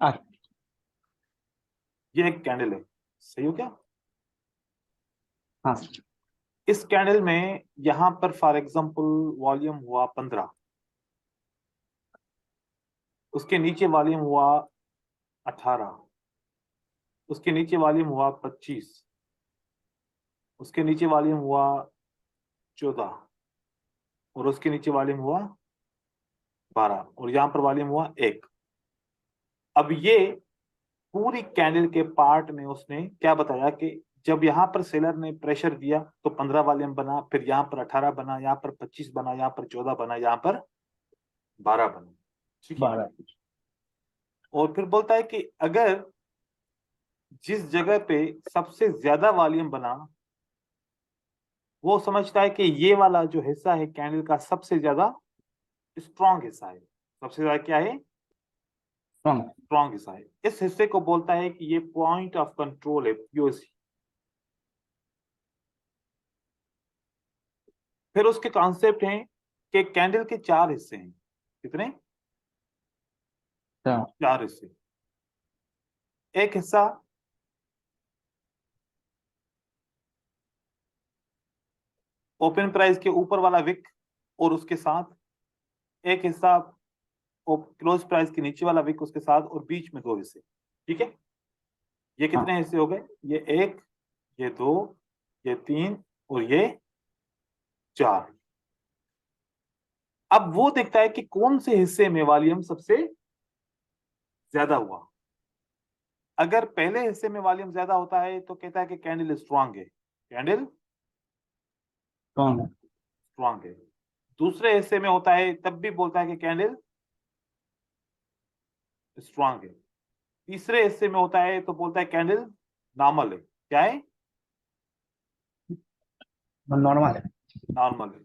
हाँ ये एक कैंडल है, सही हो क्या? हाँ इस कैंडल में यहां पर फॉर एग्जांपल वॉल्यूम हुआ 15, उसके नीचे वॉल्यूम हुआ 18, उसके नीचे वॉल्यूम हुआ 25, उसके नीचे वॉल्यूम हुआ 14, और उसके नीचे वॉल्यूम हुआ 12, और यहां पर वॉल्यूम हुआ 1। अब ये पूरी कैंडल के पार्ट में उसने क्या बताया कि जब यहाँ पर सेलर ने प्रेशर दिया तो 15 वॉल्यूम बना, फिर यहाँ पर 18 बना, यहाँ पर 25 बना, यहाँ पर 14 बना, यहाँ पर 12 बना। ठीक है। 12। और फिर बोलता है कि अगर जिस जगह पे सबसे ज्यादा वॉल्यूम बना, वो समझता है कि ये वाला जो हिस्सा है कैंडल का सबसे ज्यादा स्ट्रॉन्ग हिस्सा है। सबसे ज्यादा क्या है? स्ट्रॉन्ग। स्ट्रॉन्ग हिस्सा है। इस हिस्से को बोलता है कि ये पॉइंट ऑफ कंट्रोल है, पीओसी। फिर उसके कॉन्सेप्ट हैं कि कैंडल के 4 हिस्से हैं। कितने? 4 हिस्से। एक हिस्सा ओपन प्राइस के ऊपर वाला विक और उसके साथ, एक हिस्सा क्लोज प्राइस के नीचे वाला विक उसके साथ, और बीच में 2 हिस्से। ठीक है। ये कितने हिस्से हो गए? ये 1, ये 2, ये 3 और ये 4। अब वो देखता है कि कौन से हिस्से में वॉल्यूम सबसे ज्यादा हुआ। अगर पहले हिस्से में वॉल्यूम ज्यादा होता है तो कहता है कि कैंडल स्ट्रांग है, कैंडल स्ट्रॉन्ग। स्ट्रांग है। दूसरे हिस्से में होता है तब भी बोलता है कि कैंडल स्ट्रांग है। तीसरे हिस्से में होता है तो बोलता है कैंडल नॉर्मल है। क्या है? नॉर्मल है। नॉर्मल है।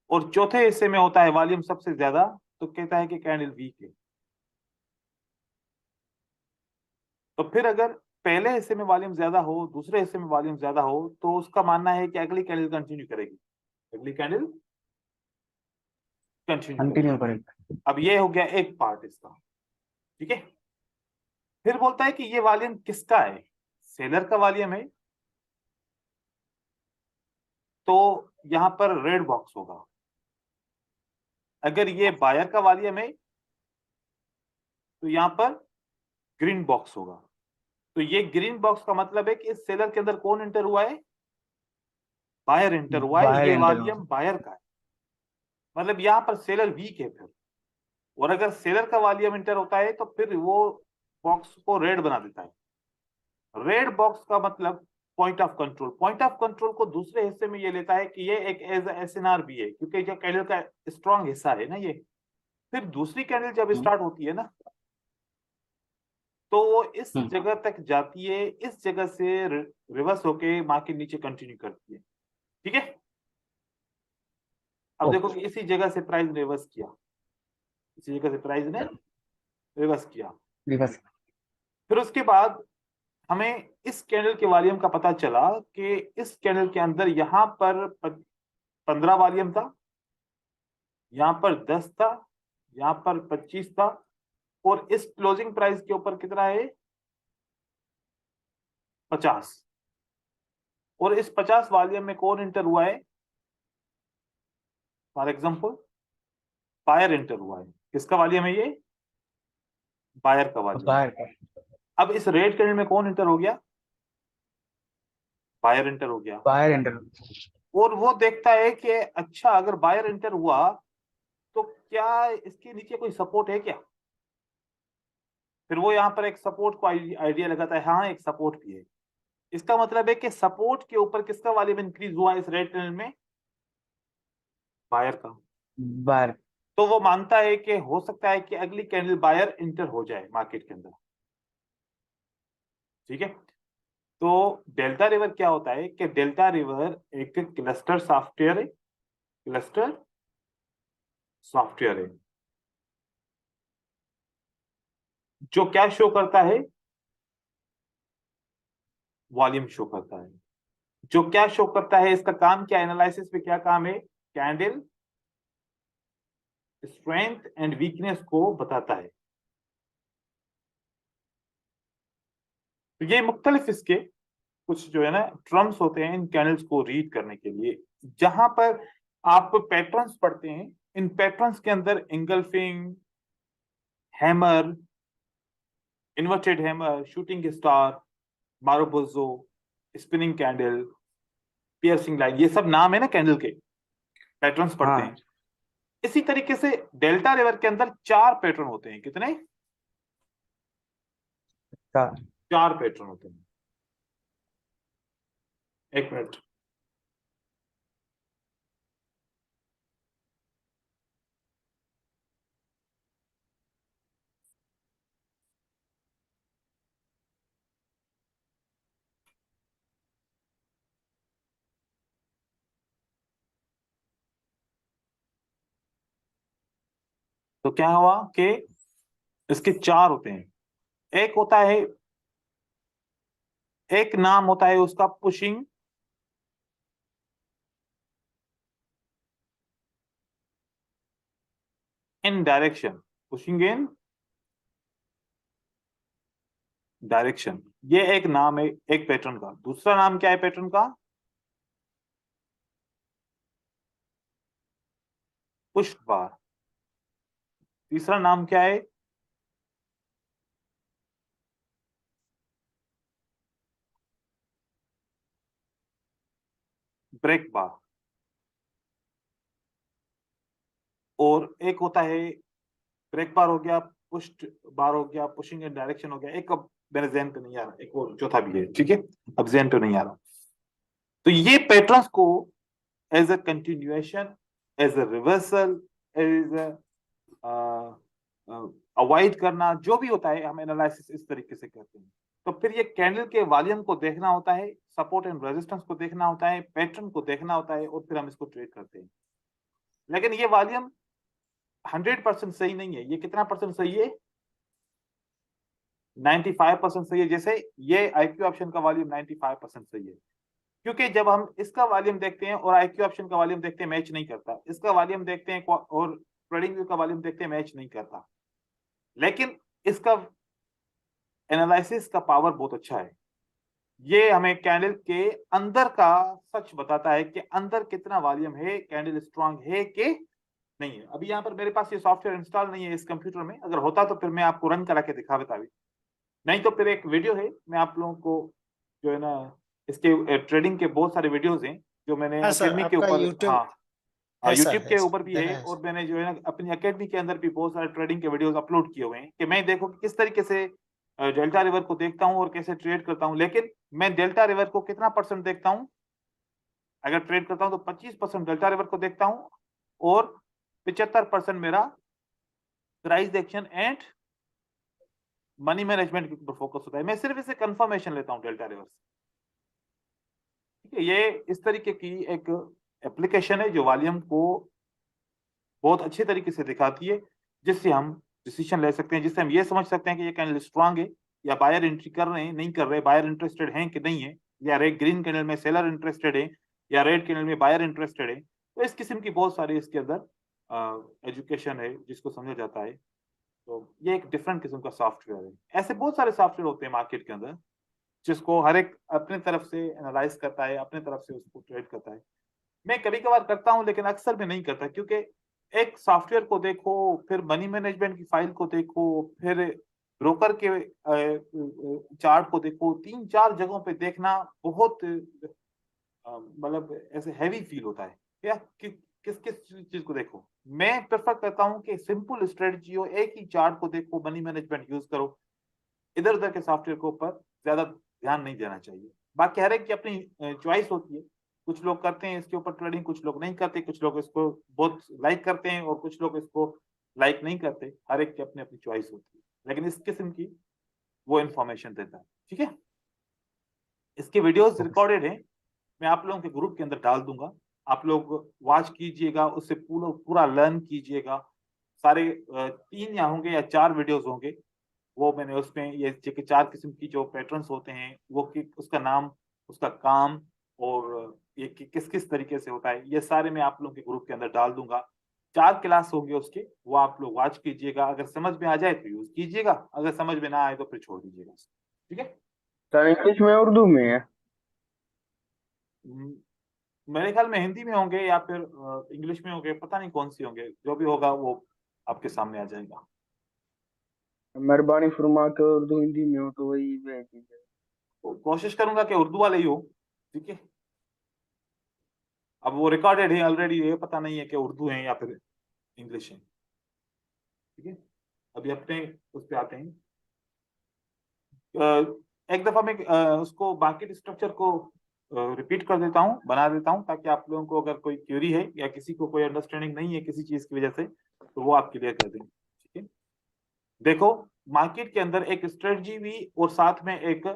और चौथे हिस्से में होता है वॉल्यूम सबसे ज्यादा, तो कहता है कि कैंडल वीक है। तो फिर अगर पहले हिस्से में वॉल्यूम ज्यादा हो, दूसरे हिस्से में वॉल्यूम ज्यादा हो, तो उसका मानना है कि अगली कैंडल कंटिन्यू करेगी, अगली कैंडल कंटिन्यू कंटिन्यू करेगी। करेंगे। अब ये हो गया एक पार्ट इसका। ठीक है। फिर बोलता है कि ये वॉल्यूम किसका है? सेलर का वॉल्यूम है, तो यहां पर रेड बॉक्स होगा। अगर ये बायर का वॉल्यूम है तो यहां पर ग्रीन बॉक्स होगा। तो ये ग्रीन बॉक्स का मतलब है कि इस सेलर के अंदर कौन एंटर हुआ है? बायर एंटर हुआ है। बाहर ये एंटर हुआ। वॉल्यूम बायर का है, मतलब यहां पर सेलर वीक है फिर। और अगर सेलर का वॉल्यूम एंटर होता है तो फिर वो बॉक्स को रेड बना देता है। रेड बॉक्स का मतलब point of control. Point of control को दूसरे हिस्से में ये लेता है कि ये एक एज एसएनआर भी है, क्योंकि जो कैंडल का स्ट्रॉन्ग हिस्सा है ना ये। फिर दूसरी कैंडल जब हम्म, स्टार्ट होती है ना, तो वो इस हम्म, जगह तक जाती है, इस जगह से रिवर्स होके मार्केट नीचे कंटिन्यू करती है। ठीक है। अब देखो ओके। कि इसी जगह से प्राइस रिवर्स किया, इसी जगह से प्राइस ने रिवर्स किया। रिवर्स। फिर उसके बाद हमें इस कैंडल के वॉल्यूम का पता चला कि इस कैंडल के अंदर यहां पर 15 वॉल्यूम था, यहां पर 10 था, यहां पर 25 था, और इस क्लोजिंग प्राइस के ऊपर कितना है? 50। और इस 50 वॉल्यूम में कौन एंटर हुआ है? फॉर एग्जाम्पल बायर एंटर हुआ है। किसका वॉल्यूम है ये? बायर का वॉल्यूम। बाहर का। अब इस रेड कैंडल में कौन एंटर हो गया? बायर एंटर हो गया। बाहर एंटर। और वो देखता है कि अच्छा, अगर बायर एंटर हुआ तो क्या इसके नीचे कोई सपोर्ट है क्या? फिर वो यहाँ पर एक सपोर्ट को आइडिया लगाता है, हाँ एक सपोर्ट भी है। इसका मतलब है कि सपोर्ट के ऊपर किसका वॉल्यूम इंक्रीज हुआ इस रेड कैंडल में? बायर का। बाहर। तो वो मानता है कि हो सकता है कि अगली कैंडल बायर इंटर हो जाए मार्केट के अंदर। ठीक है। तो डेल्टा रिवर क्या होता है कि डेल्टा रिवर एक क्लस्टर सॉफ्टवेयर है, क्लस्टर सॉफ्टवेयर है, जो क्या शो करता है? वॉल्यूम शो करता है। जो क्या शो करता है, इसका काम क्या, एनालिसिस में क्या काम है? कैंडल स्ट्रेंथ एंड वीकनेस को बताता है। तो ये मुख्तलिफ इसके कुछ जो है ना टर्म्स होते हैं इन कैंडल्स को रीड करने के लिए। जहां पर आप पैटर्न्स पढ़ते हैं, इन पैटर्न्स के अंदर engulfing, hammer, inverted hammer, shooting star, marubozu, spinning candle, piercing line, ये सब नाम है ना कैंडल के, पैटर्न्स पढ़ते हाँ हैं। इसी तरीके से डेल्टा रिवर के अंदर 4 पैटर्न होते हैं। कितने? का 4 पैटर्न होते हैं। एक मिनट। तो क्या हुआ कि इसके 4 होते हैं। एक होता है, एक नाम होता है उसका पुशिंग इन डायरेक्शन, पुशिंग इन डायरेक्शन, ये एक नाम है एक पैटर्न का। दूसरा नाम क्या है पैटर्न का? पुश बार। तीसरा नाम क्या है? ब्रेक बार। और एक होता है, ब्रेक बार हो गया, पुश बार हो गया, पुशिंग इन डायरेक्शन हो गया, एक अब मेरे जहन पे नहीं आ रहा, एक और चौथा भी है, ठीक है, अब जहन पे नहीं आ रहा। तो ये पैटर्न्स को as a continuation, as a reversal, as avoid करना, जो भी होता है हम एनालिसिस इस तरीके से करते हैं। तो फिर ये कैंडल के वॉल्यूम को देखना होता है, सपोर्ट एंड रेजिस्टेंस को देखना होता है, पैटर्न को देखना होता है, और फिर हम इसको ट्रेड करते हैं। लेकिन ये वॉल्यूम 100% सही नहीं है। ये कितना परसेंट सही है? 95% सही है। जैसे ये आईक्यू ऑप्शन का वॉल्यूम 95% सही है, क्योंकि जब हम इसका वॉल्यूम देखते हैं और आईक्यू ऑप्शन का वॉल्यूम देखते हैं, मैच नहीं करता। इसका वॉल्यूम देखते हैं और ट्रेडिंग व्यू का वॉल्यूम देखते हैं, मैच नहीं करता। लेकिन इसका एनालिसिस का पावर बहुत अच्छा है। ये हमें कैंडल के अंदर का सच बताता है कि अंदर कितना वॉल्यूम है, कैंडल स्ट्रांग है कि नहीं है। अभी यहाँ पर मेरे पास ये सॉफ्टवेयर इंस्टॉल नहीं है इस कंप्यूटर में, अगर होता तो फिर मैं आपको रन करा के दिखा देता भी। नहीं तो फिर एक वीडियो है, मैं आप लोगों को जो है ना इसके ट्रेडिंग के बहुत सारे वीडियोस हैं जो मैंने हाँ सर, अकेडमी के आपका ऊपर, यूट्यूब हाँ हाँ है सर, यूट्यूब है के सर, ऊपर भी देखा है, है और सर। मैंने जो है ना अपनी अकेडमी के अंदर भी बहुत सारे ट्रेडिंग के वीडियोस अपलोड किए हुए हैं कि मैं देखो कि किस तरीके से डेल्टा रिवर को देखता हूँ और कैसे ट्रेड करता हूँ। लेकिन मैं डेल्टा रिवर को कितना परसेंट देखता हूँ? अगर ट्रेड करता हूँ तो 25% डेल्टा रिवर को देखता हूँ, और 75% मेरा price action and money management के ऊपर फोकस होता है। मैं सिर्फ इसे कंफर्मेशन लेता हूँ डेल्टा रिवर से। ठीक है, ये इस तरीके की एक एप्लीकेशन है जो वॉल्यूम को बहुत अच्छे तरीके से दिखाती है, जिससे हम डिसीजन ले सकते हैं, जिससे हम ये समझ सकते हैं कि ये कैंडल स्ट्रांग है या बायर एंट्री कर रहे हैं, नहीं कर रहे, बायर इंटरेस्टेड हैं कि नहीं है, या रेड ग्रीन कैंडल में सेलर इंटरेस्टेड है या रेड कैंडल में बायर इंटरेस्टेड है। तो इस किस्म की बहुत सारी इसके अंदर एजुकेशन है जिसको समझा जाता है। तो ये एक डिफरेंट किस्म का सॉफ्टवेयर है। ऐसे बहुत सारे सॉफ्टवेयर होते हैं मार्केट के अंदर जिसको हर एक अपने तरफ से एनालाइज करता है, अपने तरफ से उसको ट्रेड करता है। मैं कभी कभार करता हूं लेकिन अक्सर मैं नहीं करता, क्योंकि एक सॉफ्टवेयर को देखो, फिर मनी मैनेजमेंट की फाइल को देखो, फिर ब्रोकर के चार्ट को देखो, 3-4 जगहों पे देखना बहुत मतलब ऐसे हैवी फील होता है। क्या किस किस चीज को देखो? मैं प्रेफर करता हूं कि सिंपल स्ट्रेटजी हो, एक ही चार्ट को देखो, मनी मैनेजमेंट यूज करो, इधर उधर के सॉफ्टवेयर के ऊपर ज्यादा ध्यान नहीं देना चाहिए। बाकी हर एक की अपनी चॉइस होती है। कुछ लोग करते हैं इसके ऊपर ट्रेडिंग, कुछ लोग नहीं करते, कुछ लोग इसको बहुत लाइक करते हैं और कुछ लोग इसको लाइक नहीं करते। हर एक की अपनी अपनी चॉइस होती है, लेकिन इस किस्म की वो इंफॉर्मेशन देता है। ठीक है, इसके वीडियोस रिकॉर्डेड हैं, मैं आप लोगों के ग्रुप के अंदर डाल दूंगा, आप लोग वॉच कीजिएगा, उससे पूरा पूरा लर्न कीजिएगा। सारे 3 या होंगे या 4 वीडियोस होंगे, वो मैंने उसमें ये 4 किस्म की जो पैटर्न्स होते हैं वो उसका नाम, उसका काम, और ये किस किस तरीके से होता है, ये सारे मैं आप लोगों के ग्रुप के अंदर डाल दूंगा। 4 क्लास होंगे उसके, वो आप लोग वॉच कीजिएगा। अगर समझ में आ जाए तो यूज कीजिएगा, अगर समझ में ना आए तो फिर छोड़ दीजिएगा। ठीक है, सर इंग्लिश में उर्दू में है? हम्म, मेरे ख्याल में हिंदी में होंगे या फिर इंग्लिश में होंगे, पता नहीं कौन सी होंगे, जो भी होगा वो आपके सामने आ जाएगा। मेहरबानी फरमा के उर्दू हिंदी में हो तो वही भेज दीजिए। तो कोशिश करूंगा कि उर्दू वाले ही हो। ठीक है, अब वो रिकॉर्डेड है ऑलरेडी, ये पता नहीं है कि उर्दू है या फिर इंग्लिश है। ठीक है, अभी अपने उस पे आते हैं। एक दफा मैं उसको मार्केट स्ट्रक्चर को रिपीट कर देता हूँ, बना देता हूँ, ताकि आप लोगों को अगर कोई क्वेरी है या किसी को कोई अंडरस्टैंडिंग नहीं है किसी चीज की वजह से, तो वो आप क्लियर कर दें। ठीक है, देखो, मार्केट के अंदर एक स्ट्रेटजी भी और साथ में एक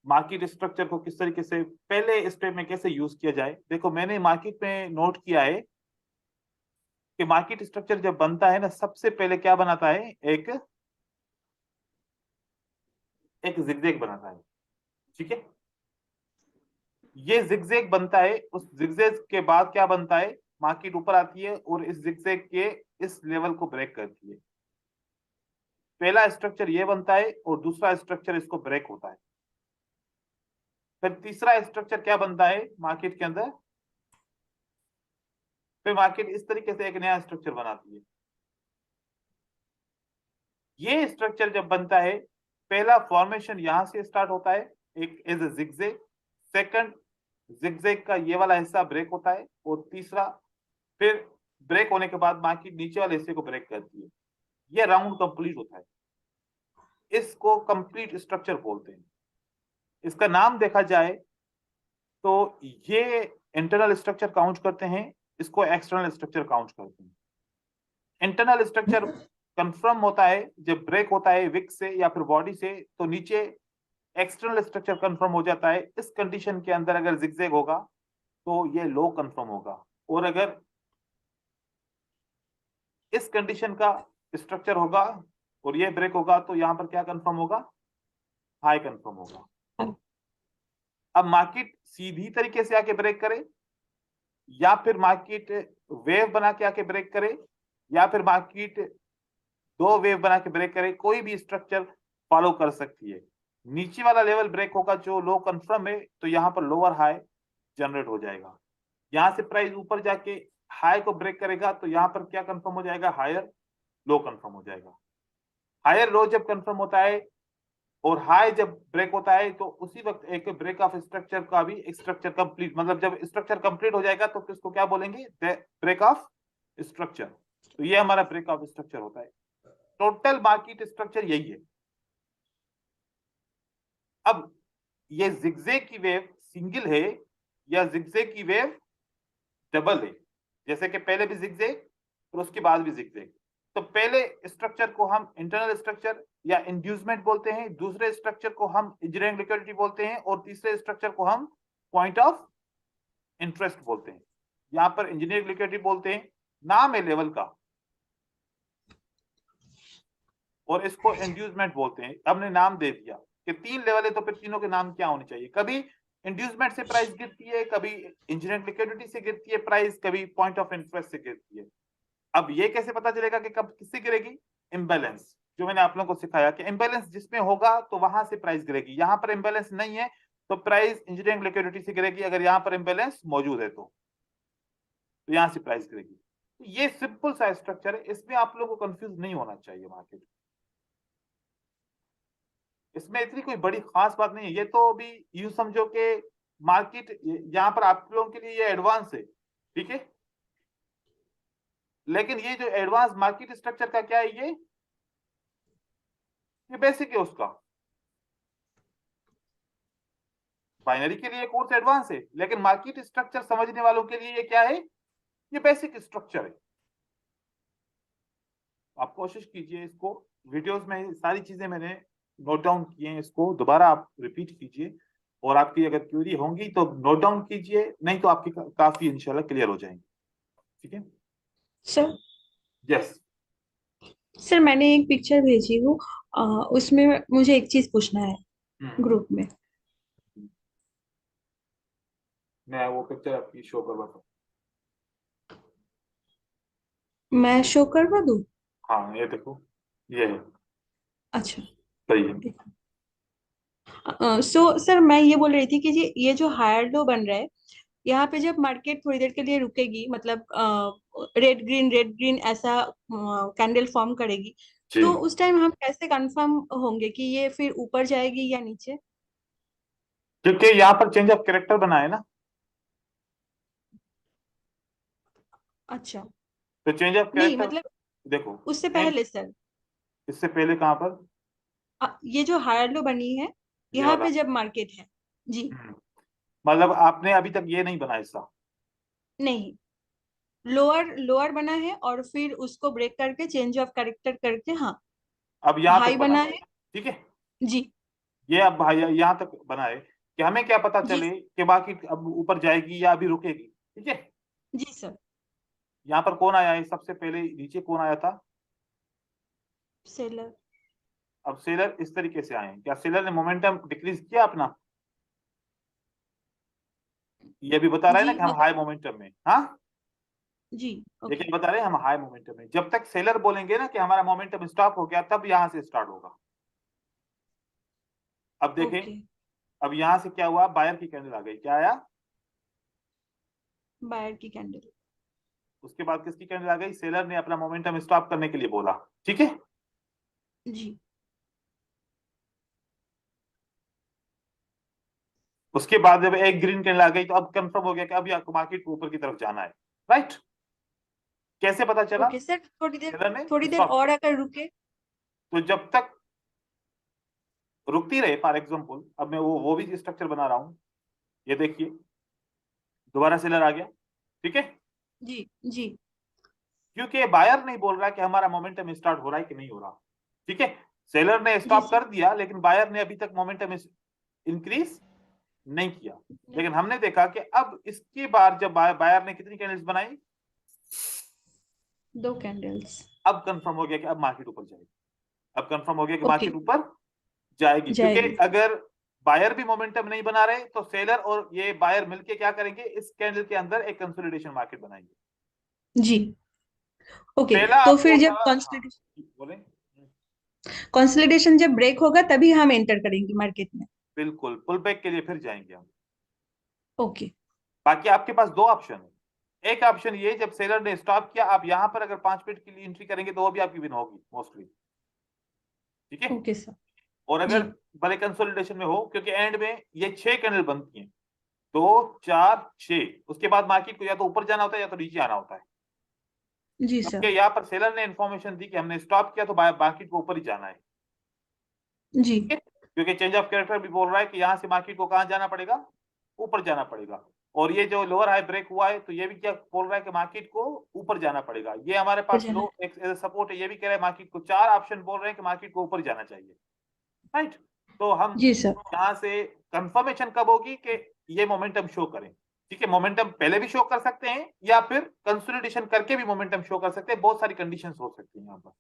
मार्केट स्ट्रक्चर को किस तरीके से पहले स्टेप में कैसे यूज किया जाए। देखो, मैंने मार्केट में नोट किया है कि मार्केट स्ट्रक्चर जब बनता है ना, सबसे पहले क्या बनाता है, एक एक जिगजैग बनाता है। ठीक है, ये जिगजैग बनता है, उस जिगजैग के बाद क्या बनता है, मार्केट ऊपर आती है और इस जिगजैग के इस लेवल को ब्रेक करती है। पहला स्ट्रक्चर ये बनता है और दूसरा स्ट्रक्चर इसको ब्रेक होता है। फिर तीसरा स्ट्रक्चर क्या बनता है मार्केट के अंदर, फिर मार्केट इस तरीके से एक नया स्ट्रक्चर बनाती है। ये स्ट्रक्चर जब बनता है, पहला फॉर्मेशन यहां से स्टार्ट होता है, एक as a zigzag. Second, zigzag का ये वाला हिस्सा ब्रेक होता है, और तीसरा, फिर ब्रेक होने के बाद मार्केट नीचे वाले हिस्से को ब्रेक करती है। ये राउंड कंप्लीट होता है, इसको कंप्लीट स्ट्रक्चर बोलते हैं। इसका नाम देखा जाए तो ये इंटरनल स्ट्रक्चर काउंट करते हैं, इसको एक्सटर्नल स्ट्रक्चर काउंट करते हैं। इंटरनल स्ट्रक्चर कंफर्म होता है जब ब्रेक होता है विक से या फिर बॉडी से, तो नीचे एक्सटर्नल स्ट्रक्चर कंफर्म हो जाता है। इस कंडीशन के अंदर अगर जिगजैग होगा तो ये लो कंफर्म होगा, और अगर इस कंडीशन का स्ट्रक्चर होगा और ये ब्रेक होगा तो यहां पर क्या कंफर्म होगा, हाई कंफर्म होगा। अब मार्केट सीधी तरीके से आके ब्रेक करे, या फिर मार्केट वेव बना के आके ब्रेक करे, या फिर मार्केट दो वेव बना के ब्रेक करे, कोई भी स्ट्रक्चर फॉलो कर सकती है। नीचे वाला लेवल ब्रेक होगा जो लो कंफर्म है, तो यहां पर लोअर हाई जनरेट हो जाएगा। यहां से प्राइस ऊपर जाके हाई को ब्रेक करेगा तो यहां पर क्या कंफर्म हो जाएगा, हायर लो कंफर्म हो जाएगा। हायर लो जब कंफर्म होता है और हाई जब ब्रेक होता है, तो उसी वक्त एक ब्रेक ऑफ स्ट्रक्चर का भी स्ट्रक्चर कंप्लीट, मतलब जब स्ट्रक्चर कंप्लीट हो जाएगा तो किसको क्या बोलेंगे, ब्रेक ऑफ स्ट्रक्चर। तो ये हमारा ब्रेक ऑफ स्ट्रक्चर होता है। टोटल मार्केट स्ट्रक्चर यही है। अब ये जिगजैग की वेव सिंगल है या जिगजैग की वेव डबल है, जैसे कि पहले भी जिगजैग और उसके बाद भी जिगजैग। तो पहले स्ट्रक्चर को हम इंटरनल स्ट्रक्चर या इंड्यूसमेंट बोलते हैं, दूसरे स्ट्रक्चर को हम इंजीनियरिंग लिक्विडिटी बोलते हैं, और तीसरे स्ट्रक्चर को हम पॉइंट ऑफ इंटरेस्ट बोलते हैं। यहां पर इंजीनियरिंग लिक्विडिटी बोलते हैं, नाम है लेवल का, और इसको इंड्यूसमेंट बोलते हैं। हमने नाम दे दिया कि तीन लेवल है, तो फिर तीनों के नाम क्या होने चाहिए, कभी इंड्यूसमेंट से प्राइस गिरती है, कभी इंजीनियरिंग लिक्विडिटी से गिरती है प्राइस, कभी पॉइंट ऑफ इंटरेस्ट से गिरती है। अब ये कैसे पता चलेगा कि कब किससे गिरेगी, इम्बैलेंस, जो मैंने आप लोगों को सिखाया कि इम्बैलेंस जिसमें होगा तो वहां से प्राइस गिरेगी। यहां पर इम्बैलेंस नहीं है तो प्राइस इंजीनियरिंग लिक्विडिटी से गिरेगी, अगर यहां पर इम्बैलेंस मौजूद है तो यहां से प्राइस गिरेगी। तो ये सिंपल सा स्ट्रक्चर है, इसमें आप लोगों को कंफ्यूज नहीं होना चाहिए। मार्केट, इसमें इतनी कोई बड़ी खास बात नहीं है। ये तो अभी यूं समझो कि मार्केट यहाँ पर आप लोगों के लिए ये एडवांस है, ठीक है, लेकिन ये जो एडवांस मार्केट स्ट्रक्चर का क्या है, ये बेसिक है उसका। बाइनरी के लिए कोर्स एडवांस है, लेकिन मार्केट स्ट्रक्चर समझने वालों के लिए ये क्या है, ये बेसिक स्ट्रक्चर है। आप कोशिश कीजिए इसको, वीडियोस में सारी चीजें मैंने नोट डाउन किए हैं, इसको दोबारा आप रिपीट कीजिए, और आपकी अगर क्वेरी होंगी तो नोट डाउन कीजिए, नहीं तो आपकी काफी इंशाल्लाह क्लियर हो जाएंगे। ठीक है, सर यस। सर मैंने एक पिक्चर भेजी हूँ, उसमें मुझे एक चीज पूछना है ग्रुप में। मैं वो पिक्चर आपकी शो करवाता हूँ। मैं शो करवा दूँ? हाँ, ये देखो, ये है, अच्छा सही है। ठीक है। सो सर मैं ये बोल रही थी कि जी ये जो हायर लो बन रहा है, यहाँ पे जब मार्केट थोड़ी देर के लिए रुकेगी, मतलब रेड ग्रीन ऐसा कैंडल फॉर्म करेगी, जी, तो उस टाइम हम कैसे कंफर्म होंगे कि ये फिर ऊपर जाएगी या नीचे? क्योंकि यहाँ पर चेंज ऑफ कैरेक्टर बना है ना, अच्छा। तो चेंज ऑफ नहीं कैरेक्टर, मतलब देखो उससे चेंज, पहले सर, इससे पहले कहाँ पर, ये जो हायर लो बनी है, ये यहाँ वाला। पे जब मार्केट है। जी। हम्म, मतलब आपने अभी तक ये नहीं बना हिस्सा। नहीं, लोअर लोअर बना है और फिर उसको ब्रेक करके चेंज ऑफ कैरेक्टर करके, हाँ, अब यहाँ तक हाई बना बना है, है। ठीक है, जी। ये अब भाई यहाँ तक बना है कि हमें क्या पता जी। चले कि बाकी अब ऊपर जाएगी या अभी रुकेगी, ठीक है। जी सर। यहाँ पर कौन आया है सबसे पहले, नीचे कौन आया था? सेलर। अब सेलर इस तरीके से आए हैं, क्या सेलर ने मोमेंटम डिक्रीज किया अपना? ये भी बता रहा है ना जी कि हम अगर, हाई मोमेंटम में, हाँ, जी ये ओके। क्या बता रहे हैं, हम हाई मोमेंटम में। जब तक सेलर बोलेंगे ना कि हमारा मोमेंटम स्टॉप हो गया, तब यहां से स्टार्ट होगा। अब देखें, ओके। अब यहां से क्या हुआ, बायर की कैंडल आ गई, क्या आया? बायर की कैंडल। उसके बाद किसकी कैंडल आ गई? सेलर ने अपना मोमेंटम स्टॉप करने के लिए बोला, ठीक है। जी। उसके बाद जब एक ग्रीन कैंडल आ गई, तो अब कंफर्म हो गया कि अब आपको मार्केट को ऊपर की तरफ जाना है, राइट। कैसे पता चला? ओके सर, सेलर ने थोड़ी देर स्टॉप, और अगर रुके। तो जब तक रुकती रहे, फॉर एग्जाम्पल अब मैं वो भी स्ट्रक्चर बना रहा हूं, ये देखिए, दोबारा सेलर आ गया, ठीक है, जी। जी। क्योंकि बायर नहीं बोल रहा कि हमारा मोमेंटम स्टार्ट हो रहा है कि नहीं हो रहा, ठीक है। सेलर ने जी स्टॉप सर। कर दिया, लेकिन बायर ने अभी तक मोमेंटम इंक्रीज नहीं किया। नहीं। लेकिन हमने देखा कि अब इसके बाद जब बायर ने कितनी कैंडल्स बनाई, 2 कैंडल्स। अब कंफर्म हो गया कि अब मार्केट ऊपर जाएगी। अब कंफर्म हो गया कि ओके। मार्केट ऊपर जाएगी, क्योंकि जाएगी। अगर बायर भी मोमेंटम नहीं बना रहे, तो सेलर और ये बायर मिलके क्या करेंगे, इस कैंडल के अंदर एक कंसोलिडेशन मार्केट बनाएंगे। जी। ओके। पहला तो आपको फिर जब हाँ, बोले, कंसोलिडेशन जब ब्रेक होगा तभी हम एंटर करेंगे मार्केट में। बिल्कुल पुल बैक के लिए फिर जाएंगे हम। ओके। बाकी आपके पास दो ऑप्शन है, एक ऑप्शन ये, जब सेलर ने स्टॉप किया, आप यहां पर अगर 5 मिनट के लिए एंट्री करेंगे तो वो भी आपकी विन होगी मोस्टली, ठीक है। Okay sir. और जी। अगर भले कंसोलिडेशन में हो, क्योंकि एंड में ये 6 कैंडल बनती हैं, 2 4 6, उसके बाद मार्केट को या तो ऊपर जाना होता है या तो नीचे आना होता है। जी सर। क्योंकि यहाँ पर सेलर ने इन्फॉर्मेशन दी कि हमने स्टॉप किया तो मार्केट को ऊपर ही जाना है, जी। ठीक है? क्योंकि चेंज ऑफ कैरेक्टर भी बोल रहा है कि यहाँ से मार्केट को कहाँ जाना पड़ेगा, ऊपर जाना पड़ेगा। और ये जो लोअर हाई ब्रेक हुआ है, तो ये भी क्या बोल रहा है कि मार्केट को ऊपर जाना पड़ेगा। ये हमारे ऊपर पास जाना लो है। एक सपोर्ट है, ये भी कह रहा है मार्केट को, 4 ऑप्शन बोल रहे हैं कि मार्केट को ऊपर जाना चाहिए, राइट। तो हम जी सर। यहाँ से कंफर्मेशन कब होगी कि ये मोमेंटम शो करें, ठीक है। मोमेंटम पहले भी शो कर सकते हैं या फिर कंसोलिडेशन करके भी मोमेंटम शो कर सकते हैं, बहुत सारी कंडीशंस हो सकती हैं यहाँ पर,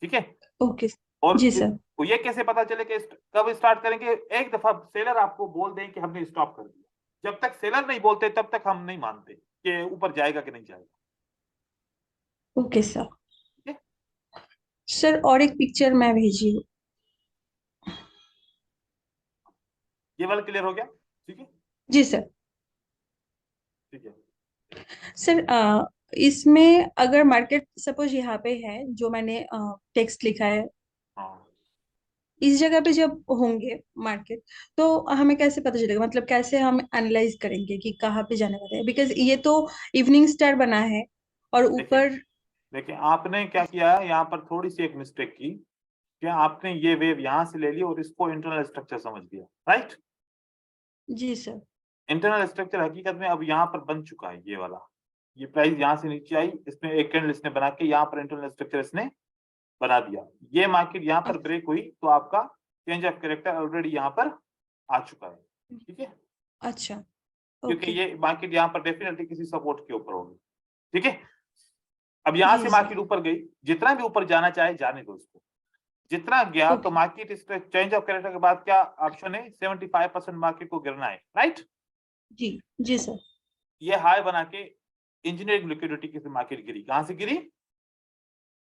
ठीक है। ओके। और जी सर। तो ये कैसे पता चले कि कब स्टार्ट करेंगे? एक दफा सेलर आपको बोल दें कि हमने स्टॉप कर दिया, जब तक सेलर नहीं बोलते तब तक हम नहीं मानते कि ऊपर जाएगा कि नहीं जाएगा, ओके सर। ठीक है। सर और एक पिक्चर मैं भेजी हूँ। ये वाला क्लियर हो गया, ठीक है, जी सर। ठीक है। सर इसमें अगर मार्केट सपोज यहाँ पे है, जो मैंने टेक्स्ट लिखा है, हाँ, इस जगह पे जब होंगे मार्केट, तो हमें कैसे पता चलेगा, मतलब कैसे हम एनालाइज करेंगे कि कहाँ पे जाने वाले हैं, बिकॉज ये तो इवनिंग स्टार बना है और देखिए, ऊपर। देखिए आपने क्या किया है यहाँ पर, थोड़ी सी एक मिस्टेक की, क्या आपने ये वेव यहाँ से ले ली और इसको इंटरनल स्ट्रक्चर समझ लिया, राइट। जी सर। इंटरनल स्ट्रक्चर हकीकत में अब यहाँ पर बन चुका है, ये वाला, ये प्राइस यहाँ से नीचे आई, इसमें एक कैंडल इसने बना के यहाँ पर इंटरनल स्ट्रक्चर इसने बना दिया। ये मार्केट यहाँ पर ब्रेक हुई तो आपका चेंज ऑफ कैरेक्टर ऑलरेडी यहाँ पर आ चुका है, ठीक है, अच्छा। क्योंकि ओके। ये मार्केट यहाँ पर डेफिनेटली किसी सपोर्ट के ऊपर होगी, ठीक है। अब यहाँ जी से सर। मार्केट ऊपर गई, जितना भी ऊपर जाना चाहे जाने दो इसको, जितना गया तो ओके। मार्केट इस चेंज ऑफ कैरेक्टर के बाद क्या ऑप्शन है, 75% मार्केट को गिरना है, राइट। जी। जी सर। ये हाई बना के इंजीनियरिंग लिक्विडिटी की मार्केट गिरी, कहां से गिरी?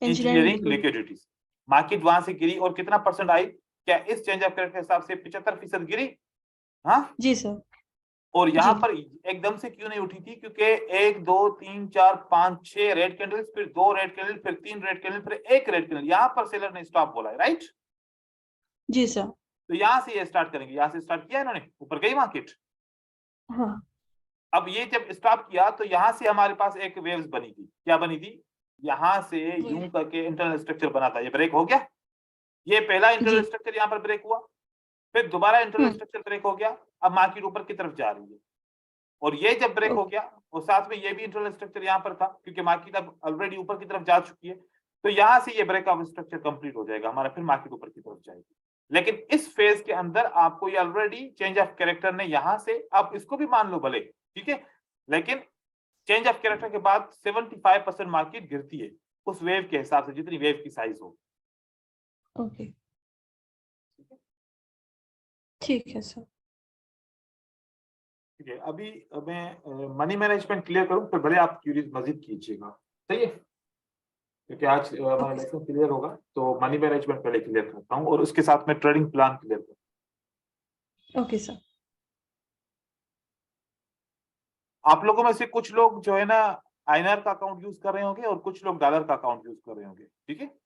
Engineering engineering liquidity. Liquidities market वहां से गिरी, और कितना परसेंट आई? क्या इस चेंज ऑफ कैरेक्टर के हिसाब से 75% गिरी? हाँ, जी सर। और यहाँ जी। पर एकदम से क्यों नहीं उठी थी? क्योंकि 1 2 3 4 5 6 रेड कैंडल्स, फिर 2 रेड कैंडल, फिर 3 रेड कैंडल, फिर 1 रेड कैंडल, यहाँ पर सेलर ने स्टॉप बोला है, राइट? जी सर। तो यहाँ से ये स्टार्ट करेंगे, यहाँ से स्टार्ट किया इन्होंने, ऊपर गई मार्केट। हाँ। अब ये जब स्टॉप किया तो यहाँ से हमारे पास एक वेव्स बनी थी। क्या बनी थी? यहाँ से यूं करके इंटरनल स्ट्रक्चर बना था, ये ब्रेक हो गया। ये पहला इंटरनल जी। स्ट्रक्चर यहाँ पर ब्रेक हुआ, फिर दोबारा इंटरनल हम्म। स्ट्रक्चर ब्रेक हो गया। अब मार्केट ऊपर की तरफ जा रही है, और ये जब ब्रेक हो गया और साथ में ये भी इंटरनल स्ट्रक्चर यहाँ पर था, क्योंकि मार्केट अब ऑलरेडी ऊपर की तरफ जा चुकी है, तो यहाँ से ये ब्रेक ऑफ स्ट्रक्चर कंप्लीट हो जाएगा हमारा, फिर मार्केट ऊपर की तरफ जाएगी। लेकिन इस फेज के अंदर आपको ये ऑलरेडी चेंज ऑफ कैरेक्टर ने यहाँ से, आप इसको भी मान लो भले, ठीक है, लेकिन चेंज ऑफ कैरेक्टर के बाद 75% मार्केट गिरती है उस वेव के हिसाब से, जितनी वेव की साइज हो। ओके, ठीक है सर। ठीक है, अभी मैं मनी मैनेजमेंट क्लियर करूं, फिर भले आप क्यूरीज मजीद कीजिएगा, सही है? क्योंकि आज हमारा लेसन क्लियर होगा, तो मनी मैनेजमेंट पहले क्लियर करता हूं और उसके साथ में ट्रेडिंग प्लान क्लियर करता ओके सर। हूं। आप लोगों में से कुछ लोग जो है ना INR का अकाउंट यूज कर रहे होंगे और कुछ लोग डॉलर का अकाउंट यूज कर रहे होंगे, ठीक है?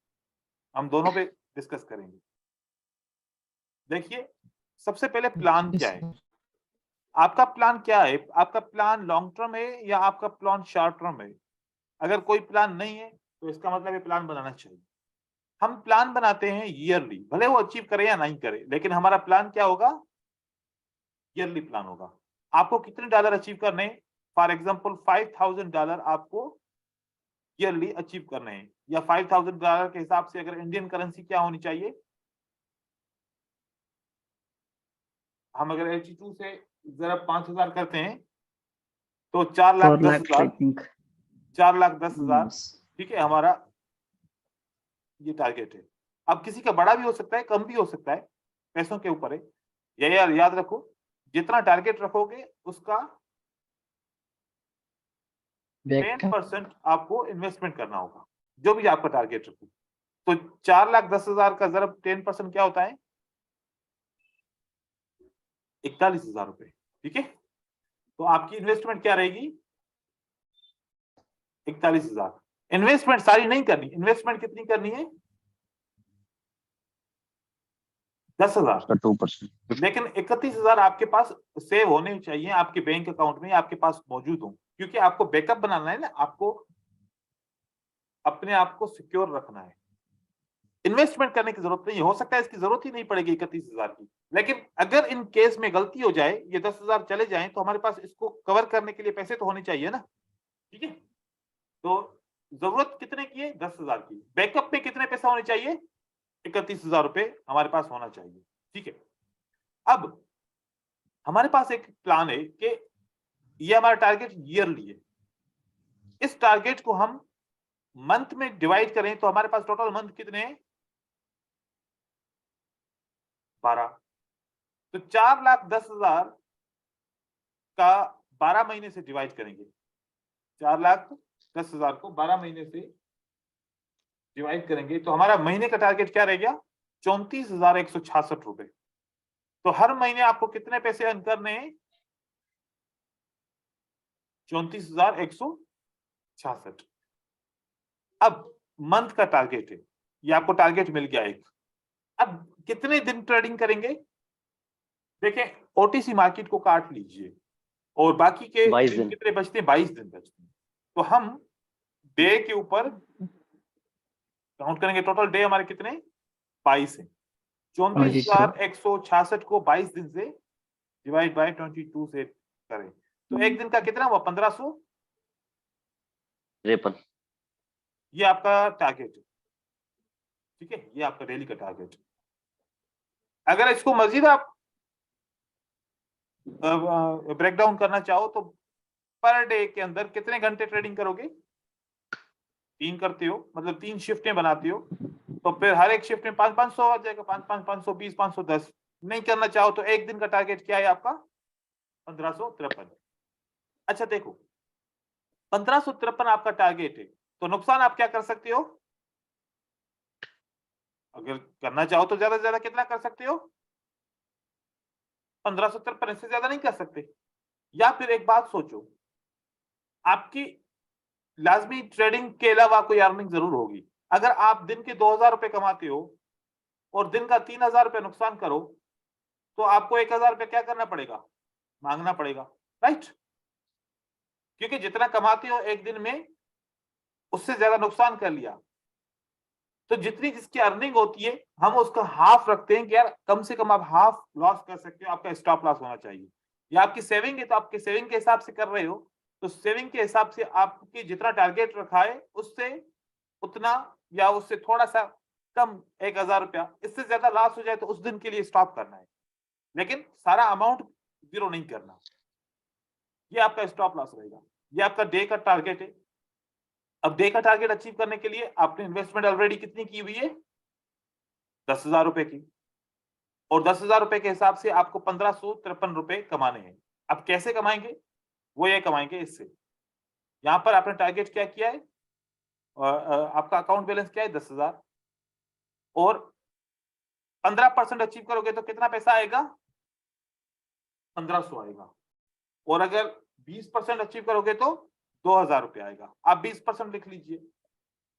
हम दोनों पे डिस्कस करेंगे। देखिए, सबसे पहले प्लान क्या है? आपका प्लान क्या है? आपका प्लान लॉन्ग टर्म है या आपका प्लान शॉर्ट टर्म है? अगर कोई प्लान नहीं है तो इसका मतलब है प्लान बनाना चाहिए। हम प्लान बनाते हैं ईयरली, भले वो अचीव करे या नहीं करे, लेकिन हमारा प्लान क्या होगा? ईयरली प्लान होगा। आपको कितने डॉलर अचीव करने हैं? फॉर एग्जांपल $5000 आपको ईयरली अचीव करने हैं, या $5000 के हिसाब से अगर इंडियन करेंसी क्या होनी चाहिए, हम अगर H2 से जरा 5000 करते हैं तो 4,10,000, 4,10,000, ठीक है, हमारा ये टारगेट है। अब किसी का बड़ा भी हो सकता है, कम भी हो सकता है, पैसों के ऊपर है। ये यार याद रखो, जितना टारगेट रखोगे उसका 10% आपको इन्वेस्टमेंट करना होगा, जो भी आपका टारगेट रखो। तो 4,10,000 का जरा 10% क्या होता है? 41,000 रुपए, ठीक है? तो आपकी इन्वेस्टमेंट क्या रहेगी? 41,000। इन्वेस्टमेंट सारी नहीं करनी, इन्वेस्टमेंट कितनी करनी है? 10,000। 2%। लेकिन 31,000 आपके पास सेव होने चाहिए, आपके बैंक अकाउंट में आपके पास मौजूद हो, क्योंकि आपको बैकअप बनाना है ना, आपको अपने आप को सिक्योर रखना है। इन्वेस्टमेंट करने की जरूरत नहीं, हो सकता है इसकी जरूरत ही नहीं पड़ेगी 31,000 की, लेकिन अगर इन केस में गलती हो जाए, ये 10,000 चले जाएं, तो हमारे पास इसको कवर करने के लिए पैसे तो होने चाहिए ना, ठीक है? तो जरूरत कितने की है? 10,000 की। बैकअप में कितने पैसा होने चाहिए? 31,000 रुपए हमारे पास होना चाहिए, ठीक है? अब हमारे पास एक प्लान है कि ये हमारा टारगेट ईयरली है। इस टारगेट को हम मंथ में डिवाइड करें तो हमारे पास टोटल मंथ कितने हैं? 12। तो 4,10,000 का 12 महीने से डिवाइड करेंगे। 4,10,000 को 12 महीने से डिवाइड करेंगे तो हमारा महीने का टारगेट क्या रह गया? 34,166 रुपए। तो हर महीने आपको कितने पैसे अर्न करने हैं? 34,166। अब मंथ का टारगेट है, ये आपको टारगेट मिल गया एक। अब कितने दिन ट्रेडिंग करेंगे? देखें, OTC मार्केट को काट लीजिए और बाकी के 22 दिन दिन। कितने बचते हैं? 22 दिन बचते हैं। तो हम डे के ऊपर काउंट करेंगे, टोटल डे हमारे कितने? 22 है। 34,166 को 22 दिन से डिवाइड बाय 22 से करें तो एक दिन का कितना हुआ? 1,553। ये आपका टारगेट है, ठीक है? ये आपका डेली का टारगेट। अगर इसको मजीद आप ब्रेक डाउन करना चाहो तो पर डे के अंदर कितने घंटे ट्रेडिंग करोगे? 3 करते हो, मतलब 3 शिफ्टें बनाते हो, तो फिर हर एक शिफ्ट में 500 आ जाएगा। 520, 510। नहीं करना चाहो तो एक दिन का टारगेट क्या है आपका? 1553। अच्छा देखो, 1553 आपका टारगेट है, तो नुकसान आप क्या कर सकते हो? अगर करना चाहो तो ज्यादा से ज्यादा कितना कर सकते हो, 1553, इससे ज्यादा नहीं कर सकते। या फिर एक बात सोचो, आपकी लाजमी ट्रेडिंग के अलावा कोई अर्निंग जरूर होगी। अगर आप दिन के 2000 रुपए कमाते हो और दिन का 3000 रुपए नुकसान करो, तो आपको 1000 रुपए क्या करना पड़ेगा, मांगना पड़ेगा, राइट? क्योंकि जितना कमाते हो एक दिन में उससे ज्यादा नुकसान कर लिया। तो जितनी जिसकी अर्निंग होती है हम उसका हाफ रखते हैं कि यार कम से कम आप हाफ लॉस कर सकते हो, आपका स्टॉप लॉस होना चाहिए। या आपकी सेविंग है तो आपके सेविंग के हिसाब से कर रहे हो, तो सेविंग के हिसाब से आपकी जितना टारगेट रखा है उससे उतना या उससे थोड़ा सा कम 1000 रुपया, इससे ज्यादा लॉस हो जाए तो उस दिन के लिए स्टॉप करना है, लेकिन सारा अमाउंट जीरो नहीं करना। ये आपका स्टॉप लॉस रहेगा। ये आपका डे का टारगेट है। अब डे का टारगेट अचीव करने के लिए आपने इन्वेस्टमेंट ऑलरेडी कितनी की हुई है, 10,000 रुपए की, और 10,000 रुपए के हिसाब से आपको 1553 रुपए कमाने हैं। अब कैसे कमाएंगे, वो ये कमाएंगे इससे। यहां पर आपने टारगेट क्या किया है, आपका अकाउंट बैलेंस क्या है, 10,000, और 15% अचीव करोगे तो कितना पैसा आएगा, 1500 आएगा। और अगर 20% अचीव करोगे तो 2000 रुपये आएगा। आप 20% लिख लीजिए।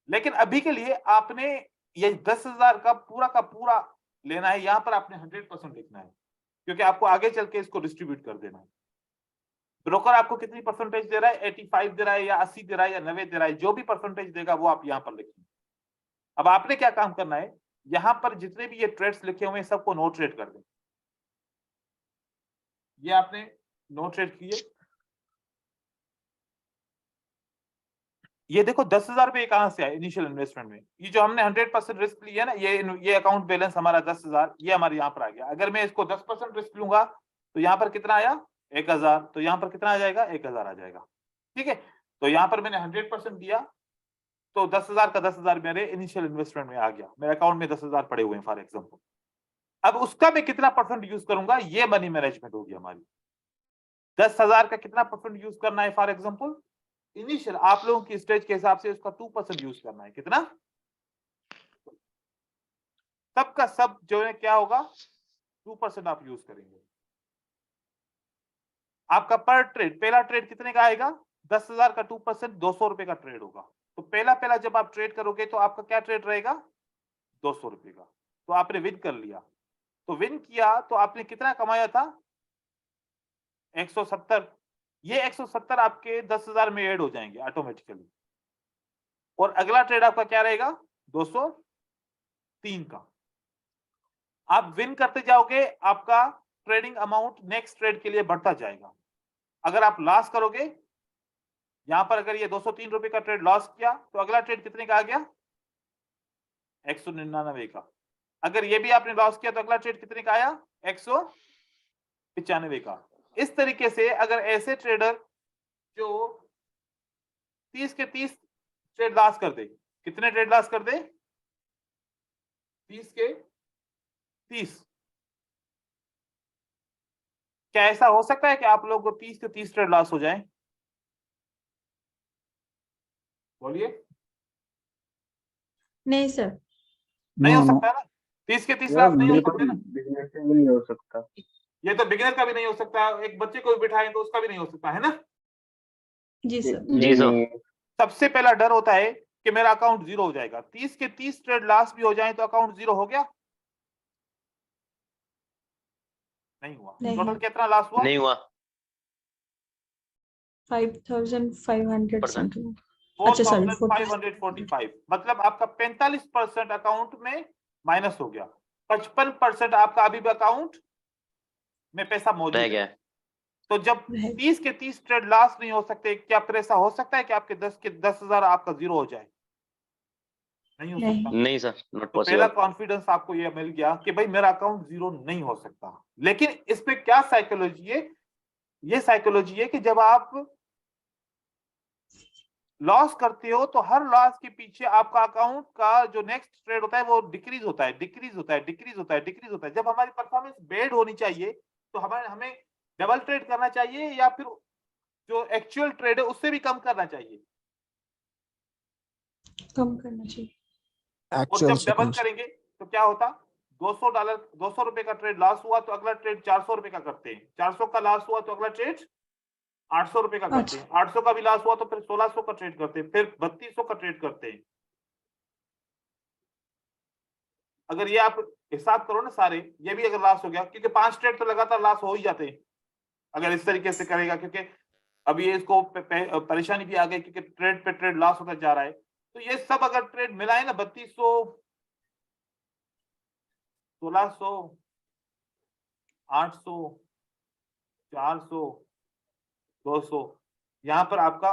लेकिन अभी के लिए आपने ये 10,000 का पूरा लेना है, यहां पर आपने 100% लिखना है, क्योंकि आपको आगे चल के इसको डिस्ट्रीब्यूट कर देना है। ब्रोकर आपको कितनी परसेंटेज दे रहा है, 85 दे रहा है या 80 दे रहा है या 90 दे रहा है, जो भी परसेंटेज देगा वो आप यहां पर लिखिए। अब आपने क्या काम करना है, यहां पर जितने भी ये ट्रेड्स लिखे हुए हैं सबको नो ट्रेड कर दें। ये आपने नो ट्रेड किए। ये देखो 10,000 रुपए कहां से आए इनिशियल इन्वेस्टमेंट में, ये जो हमने 100% रिस्क लिया ना, ये अकाउंट बैलेंस हमारा 10,000, ये हमारे यहाँ पर आ गया। अगर मैं इसको 10% रिस्क लूंगा तो यहाँ पर कितना आया, 1000, तो यहाँ पर कितना आ जाएगा, 1000 आ जाएगा। ठीक है, तो यहाँ पर मैंने 100% दिया तो 10,000 का 10,000 मेरे इनिशियल इन्वेस्टमेंट में आ गया, मेरे अकाउंट में 10,000 पड़े हुए हैं फॉर एग्जाम्पल। अब उसका मैं कितना परसेंट यूज करूंगा, ये मनी मैनेजमेंट होगी हमारी। 10,000 का कितना परसेंट यूज करना है, फॉर एग्जाम्पल इनिशियल आप लोगों की स्टेज के हिसाब से उसका 2% यूज करना है। कितना, सबका सब जो है क्या होगा, 2% आप यूज करेंगे। आपका पर ट्रेड, पहला ट्रेड कितने का आएगा, 10,000 का 2% 200 रुपए का ट्रेड होगा। तो पहला जब आप ट्रेड करोगे तो आपका क्या ट्रेड रहेगा, 200 रुपए का। तो आपने विन कर लिया, तो विन किया तो आपने कितना कमाया था, 170। ये 170 आपके 10,000 में ऐड हो जाएंगे ऑटोमेटिकली। और अगला ट्रेड आपका क्या रहेगा, 203 का। आप विन करते जाओगे, आपका ट्रेडिंग अमाउंट नेक्स्ट ट्रेड के लिए बढ़ता जाएगा। अगर आप लॉस करोगे, यहां पर अगर ये 203 रुपए का ट्रेड लॉस किया तो अगला ट्रेड कितने का आ गया, 199 का। अगर ये भी आपने लॉस किया तो अगला ट्रेड कितने का आया, 195 का। इस तरीके से अगर ऐसे ट्रेडर जो 30 के 30 ट्रेड लॉस कर दे, कितने ट्रेड लॉस कर दे, 30 के 30, क्या ऐसा हो सकता है कि आप लोगों को 30 के 30 ट्रेड लॉस हो जाए, बोलिए। नहीं सर, नहीं हो नो, नो। सकता है ना, 30 के 30 यार लॉस नहीं हो बिल्कुल सकते ना। बिजनेस से भी नहीं हो सकता। ये तो बिगिनर का भी नहीं हो सकता, एक बच्चे को भी बिठाएं तो उसका भी नहीं हो सकता है ना। जी सर। नहीं नहीं, सबसे पहला डर होता है कि मेरा अकाउंट जीरो हो जाएगा। 30 के 30 ट्रेड लॉस भी हो जाए तो अकाउंट जीरो हो गया, नहीं हुआ। नहीं। टोटल कितना लॉस हुआ, नहीं हुआ, 5,500 समथिंग। अच्छा सॉरी, 4,545। मतलब आपका 45% अकाउंट में माइनस हो गया। 55% आपका अभी भी अकाउंट में पैसा मौजूद रह है। गया। तो जब 30 के 30 ट्रेड लॉस नहीं हो सकते, क्या फिर ऐसा हो सकता है कि आपके 10 के 10,000 आपका जीरो हो जाए, नहीं हो सकता। नहीं सर, नॉट तो पहला पॉसिबल। कॉन्फिडेंस आपको ये मिल गया कि भाई मेरा अकाउंट जीरो नहीं हो सकता। लेकिन इसमें क्या साइकोलॉजी है, ये साइकोलॉजी है कि जब आप लॉस करते हो तो हर लॉस के पीछे आपका अकाउंट का जो नेक्स्ट ट्रेड होता है वो डिक्रीज होता है, डिक्रीज होता है, डिक्रीज होता है, डिक्रीज होता है। जब हमारी परफॉर्मेंस बेड होनी चाहिए तो हमें डबल ट्रेड करना चाहिए या फिर जो एक्चुअल ट्रेड है उससे भी कम करना चाहिए, कम करना चाहिए। और जब डबल करेंगे तो क्या होता, $200 $200 का ट्रेड लॉस हुआ तो अगला ट्रेड $400 का करते हैं, 400 का लॉस हुआ तो अगला ट्रेड $800 का करते हैं, 800 का भी लॉस हुआ तो फिर 1600 का ट्रेड करते हैं, फिर 3200 का ट्रेड करते हैं। अगर ये आप हिसाब करो ना सारे, ये भी अगर लॉस हो गया, क्योंकि 5 ट्रेड तो लगातार लॉस हो ही जाते हैं अगर इस तरीके से करेगा, क्योंकि अभी ये इसको परेशानी भी आ गई क्योंकि ट्रेड पे ट्रेड लॉस होता जा रहा है। तो ये सब अगर ट्रेड मिलाए ना 3200 1600 800 400 200, यहां पर आपका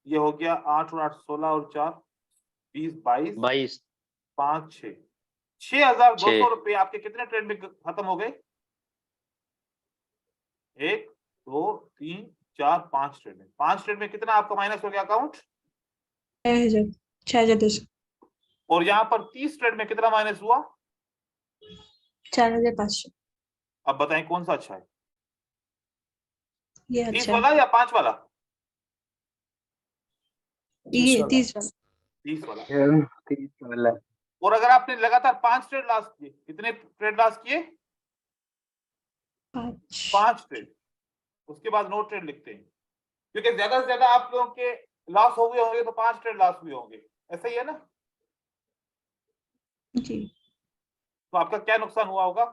ये हो गया 8 और 8 16 और 4 20 22 22 5 6 6200 रुपये आपके कितने ट्रेड में खत्म हो गए? 1 2 3 4 5 ट्रेड में, 5 ट्रेड में कितना आपका माइनस हो गया अकाउंट? 6200। और यहाँ पर 30 ट्रेड में कितना माइनस हुआ? 4500। अब बताएं कौन सा अच्छा है, ये 30 अच्छा वाला या 5 वाला? ये 30 वाला। 30 वाला। 30 वाला। और अगर आपने लगातार 5 ट्रेड लॉस किए, कितने ट्रेड लॉस किए? 5 ट्रेड, उसके बाद नो ट्रेड लिखते हैं, क्योंकि ज्यादा से ज्यादा आप लोगों के लॉस हो गए होंगे तो 5 ट्रेड लॉस हुए होंगे, ऐसा ही है ना? जी। तो आपका क्या नुकसान हुआ होगा?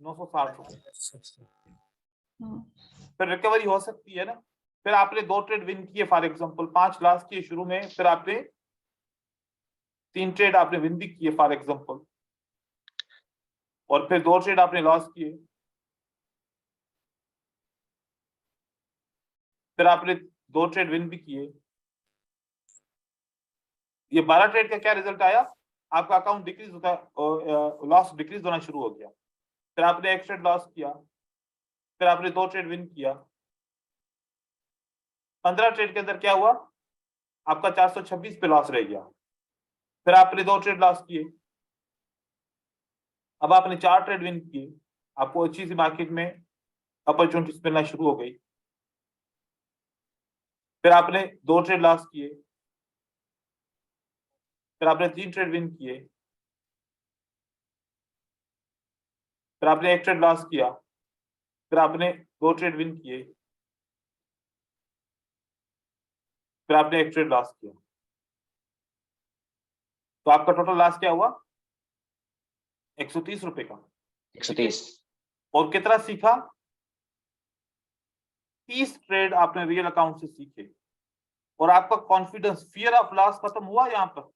960 रुपए। फिर रिकवरी हो सकती है ना? फिर आपने 2 ट्रेड विन किए फॉर एग्जांपल, 5 लॉस किए शुरू में, फिर आपने 3 ट्रेड आपने विन भी किए फॉर एग्जांपल, और फिर 2 ट्रेड आपने लॉस किए, फिर आपने 2 ट्रेड विन भी किए। ये 12 ट्रेड का क्या रिजल्ट आया? आपका अकाउंट डिक्रीज होता है, लॉस डिक्रीज होना शुरू हो गया। फिर आपने 1 ट्रेड लॉस किया, फिर आपने 2 ट्रेड विन किया, 15 ट्रेड के अंदर क्या हुआ? आपका 426 पे लॉस रह गया। फिर आपने 2 ट्रेड लॉस किए, अब आपने 4 ट्रेड विन किए, आपको अच्छी सी मार्केट में अपॉर्चुनिटीज मिलना शुरू हो गई। फिर आपने 2 ट्रेड लॉस किए, फिर आपने 3 ट्रेड विन किए, फिर आपने 1 ट्रेड लॉस किया, फिर आपने 2 ट्रेड विन किए, फिर आपने 1 ट्रेड लॉस किया। तो आपका टोटल लॉस क्या हुआ? 130 रुपए का। 130। और कितना सीखा? 30 ट्रेड आपने रियल अकाउंट से सीखे, और आपका कॉन्फिडेंस, फियर ऑफ लॉस खत्म हुआ यहाँ पर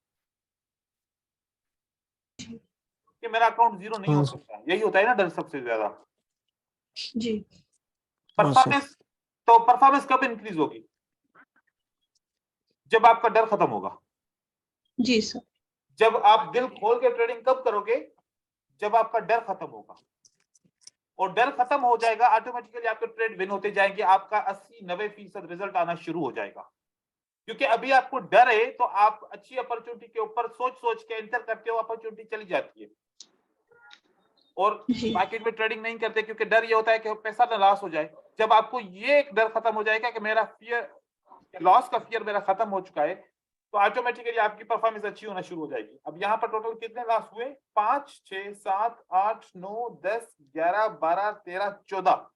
कि मेरा अकाउंट जीरो नहीं हो सकता। यही होता है ना डर सबसे ज्यादा। जी। परफॉर्मेंस, तो परफॉर्मेंस कब इंक्रीज होगी? जब आपका डर खत्म होगा। जी सर। जब आप दिल खोल के ट्रेडिंग कब करोगे? जब आपका डर खत्म होगा, और डर खत्म हो जाएगा ऑटोमेटिकली आपके ट्रेड विन होते जाएंगे, आपका 80-90% रिजल्ट आना शुरू हो जाएगा। क्योंकि अभी आपको डर है तो आप अच्छी अपॉर्चुनिटी के ऊपर सोच सोच के एंटर करते हो, अपॉर्चुनिटी चली जाती है, और मार्केट में ट्रेडिंग नहीं करते क्योंकि डर ये होता है कि पैसा ना लॉस हो जाए। जब आपको ये एक डर खत्म हो जाएगा कि मेरा फियर, लॉस का फियर मेरा खत्म हो चुका है, तो ऑटोमेटिकली आपकी परफॉर्मेंस अच्छी होना शुरू हो जाएगी। अब यहाँ पर टोटल कितने लॉस हुए? 5 6 7 8 9 10 11 12 13 14।